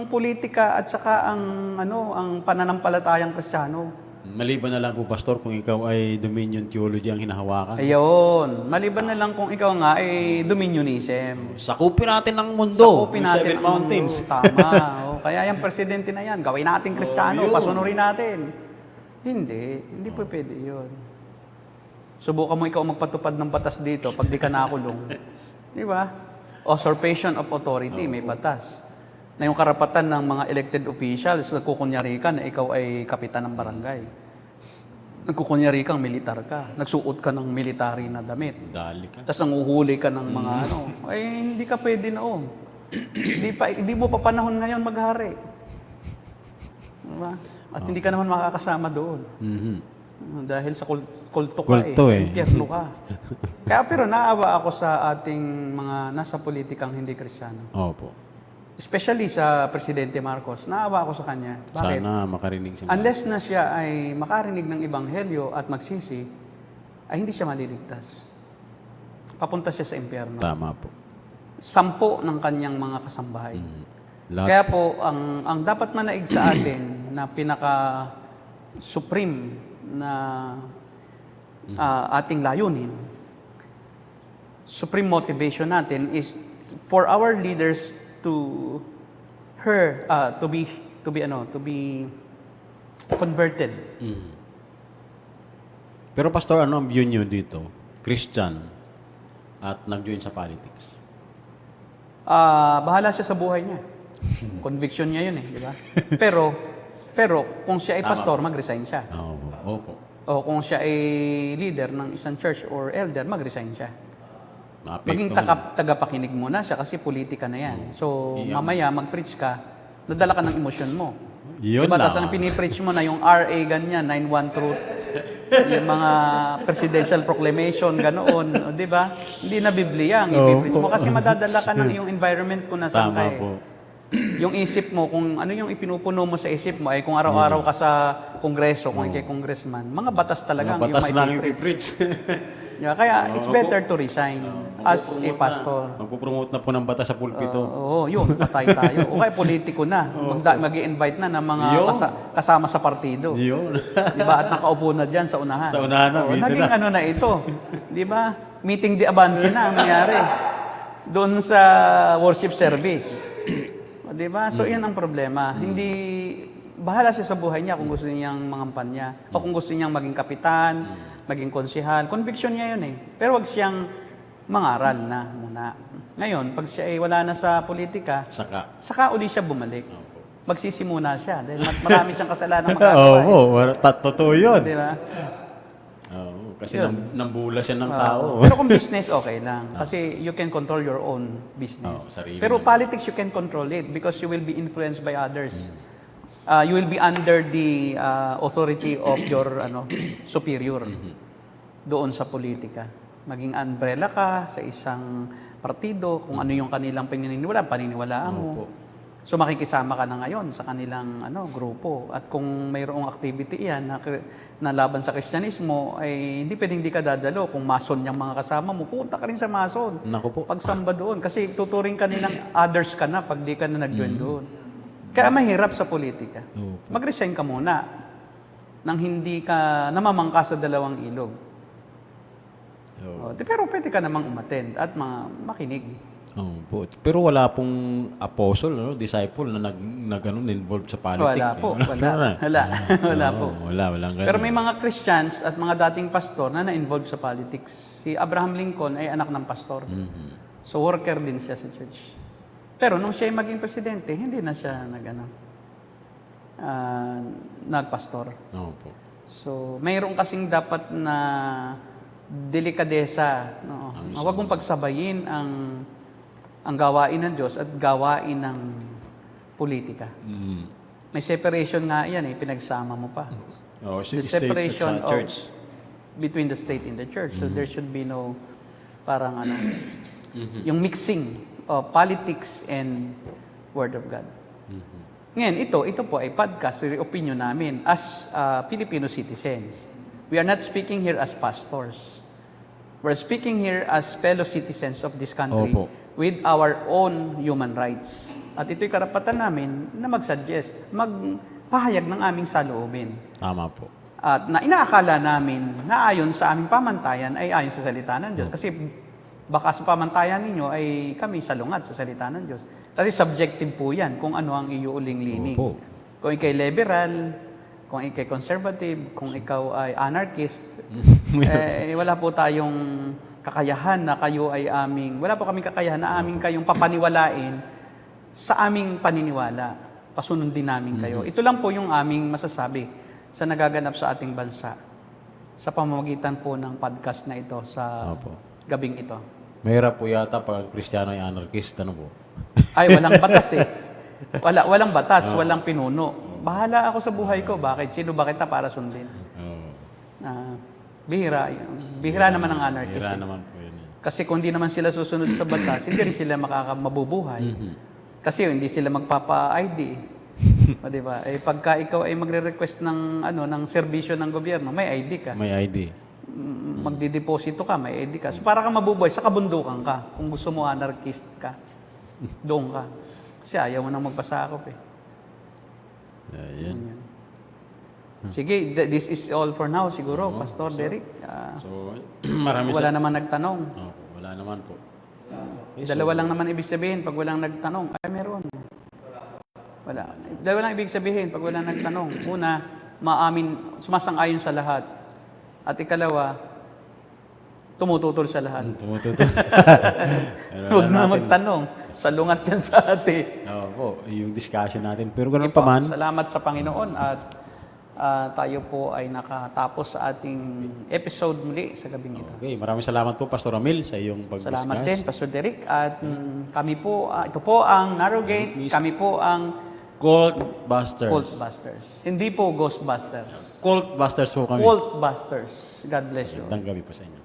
politika at saka ang pananampalatayang Kristiyano. Maliban na lang po, Pastor, kung ikaw ay dominion theology ang hinahawakan. Ayun. Maliban na lang kung ikaw nga ay dominionism. Sakupin natin ang mundo. Sakupin Yung natin seven ang mountains. mundo. Tama. Kaya yung presidente na yan, gawin natin Kristiyano, yun. pasunurin natin. Hindi po pwede yun. Subukan mo ikaw magpatupad ng batas dito pag di ka nakulong. Di ba? Usurpation of authority, may batas. Na yung karapatan ng mga elected officials, nagkukunyari ka na ikaw ay kapitan ng barangay. Nagkukunyari kang militar ka. Nagsuot ka ng military na damit. Dali ka. Tapos nanguhuli ka ng mga hindi ka pwede noon. Hindi mo pa panahon ngayon maghari. Diba? At hindi ka naman makakasama doon. Dahil sa kulto ka Kulto sa impyerno ka. Kaya pero naawa ako sa ating mga nasa politikang hindi Kristiyano. Opo. Especially sa Presidente Marcos. Naawa ako sa kanya. Bakit? Sana makarinig siya. Unless na siya ay makarinig ng Ebanghelyo at magsisi, ay hindi siya maliligtas. Papunta siya sa impyerno. Tama po. 10 ng kanyang mga kasambahay. Lahat. Kaya po, ang dapat manaig sa atin na pinaka-supreme na ating layunin, supreme motivation natin is for our leaders to be converted. Pero Pastor, ano ang view niyo dito? Christian at nag-join sa politics. Bahala siya sa buhay niya. Conviction niya yun di ba? Pero kung siya ay pastor, mag-resign siya. Opo. O kung siya ay leader ng isang church or elder, mag-resign siya. Maging tagapakinig muna siya kasi politika na yan. So, mamaya mag-preach ka, nadala ka ng emosyon mo. Yun diba? lang. Tapos ang pinipreach mo na yung RA ganyan, 9-1 truth, yung mga presidential proclamation, ganoon. Di ba? Hindi na Biblia ang ipipreach mo kasi madadala ka ng iyong environment kung nasaan ka Tama po. yung isip mo, kung ano yung ipinupuno mo sa isip mo, ay kung araw-araw ka sa kongreso, kung ikay congressman, mga batas talaga Mga batas yung lang may yung i-preach. Yeah, kaya it's better to resign as a pastor. Magpupromote na po ng batas sa pulpito. Oo, yun, patay tayo. O kaya politiko na, mag-i-invite na ng mga Yun. kasama sa partido. Yun. Di ba? At nakaupo na dyan sa unahan. Sa unahan na, Oo, meeting naging na. ano na ito. Di ba? Meeting de avance na ang nangyari. Doon sa worship service. O, di ba? So, yan ang problema. Hindi, bahala siya sa buhay niya kung gusto niyang mangampan niya. O kung gusto niyang maging kapitan, maging konsihal. Conviction niya yun eh. Pero wag siyang mangaral na muna. Ngayon, pag siya ay wala na sa politika, saka uli siya bumalik. Magsisimuna siya dahil marami siyang kasalanan magagawa. Oo, totoo yun. Di ba? Oo, kasi Yun. nambula siya ng tao. Pero kung business, okay lang. Kasi you can control your own business. Sarili Pero mo. politics, you can control it because you will be influenced by others. You will be under the authority of your superior doon sa politika. Maging umbrella ka sa isang partido, kung ano yung kanilang paniniwalaan mo. Opo. So makikisama ka na ngayon sa kanilang grupo. At kung mayroong activity yan na laban sa Kristyanismo, ay hindi pwedeng di ka dadalo. Kung mason yung mga kasama mo, punta ka rin sa mason. Naku po. Pagsamba doon. Kasi tuturing ka nilang others ka na pag di ka na nag-join doon. Kaya mahirap sa politika. Opo. Mag-resign ka muna nang hindi ka namamangka sa dalawang ilog. Pero pwede ka namang umattend at makinig. Po. Pero wala pong apostle, disciple na involved sa politics. Wala po. Wala po. Walang ganun. Pero may mga Christians at mga dating pastor na na-involved sa politics. Si Abraham Lincoln ay anak ng pastor. So worker din siya sa church. Pero nung siya ay maging presidente, hindi na siya nagpastor. Opo. So, mayroon kasing dapat na delikadesa. No? Huwag mong pagsabayin ang gawain ng Diyos at gawain ng politika. May separation nga yan pinagsama mo pa. The separation sa church. between the state and the church. So there should be no parang yung mixing of politics and Word of God. Ngayon, ito po ay podcast, opinion namin as Filipino citizens. We are not speaking here as pastors. We're speaking here as fellow citizens of this country Opo. with our own human rights. At ito'y karapatan namin na mag-suggest, magpahayag ng aming saloobin. Tama po. At na inaakala namin na ayon sa aming pamantayan ay ayon sa salita ng Diyos. Kasi baka sa pamantayan ninyo ay kami salungat sa salita ng Diyos. Kasi subjective po yan kung ano ang iuuling lining. Opo. Kung ikay liberal, kung ikay conservative, kung ikaw ay anarchist, wala po tayong kakayahan na kayo ay wala po kaming kakayahan na aming kayong papaniwalain sa aming paniniwala. Pasunundin namin kayo. Ito lang po yung aming masasabi sa nagaganap sa ating bansa sa pamamagitan po ng podcast na ito sa Opo. gabing ito. Mahirap po yata pag ang Kristiyano ay anarchist, ano po? Ay, walang batas walang batas, walang pinuno. Bahala ako sa buhay ko. Bakit? Sino ba kita para sundin? Bihira. Bihira naman ang anarchist. Mahirap naman po yun. Kasi kung hindi naman sila susunod sa batas, hindi rin sila mabubuhay. Kasi hindi sila magpapa-ID. O, di ba? Pagka ikaw ay magre-request ng serbisyo ng gobyerno, may ID ka. May ID. Magdideposito ka, may ID ka. So, para ka mabubuhay, sa kabundukan ka. Kung gusto mo anarchist ka, doon ka. Kasi ayaw mo nang magpasakop Ayan. Sige, this is all for now siguro, Pastor Derek. So, marami Wala naman nagtanong. wala naman po. Dalawa lang naman ibig sabihin pag walang nagtanong. Ay, meron. Wala. Dalawa lang ibig sabihin pag walang nagtanong. Una, sumasang-ayon sa lahat. At ikalawa, tumututol sa lahat. Tumututol. Huwag na magtanong. Salungat yan sa atin. Po, yung discussion natin. Pero ganun pa man, Salamat sa Panginoon at tayo po ay nakatapos sa ating episode muli sa gabing ito. okay, maraming salamat po, Pastor Ramil, sa iyong pag-discuss. Salamat din, Pastor Derek. At kami po, ito po ang Narrowgate, kami po ang Cult Busters. Cultbusters. Hindi po Ghostbusters. Cult Busters po kami. Cultbusters. God bless you. Magandang gabi po sa inyo.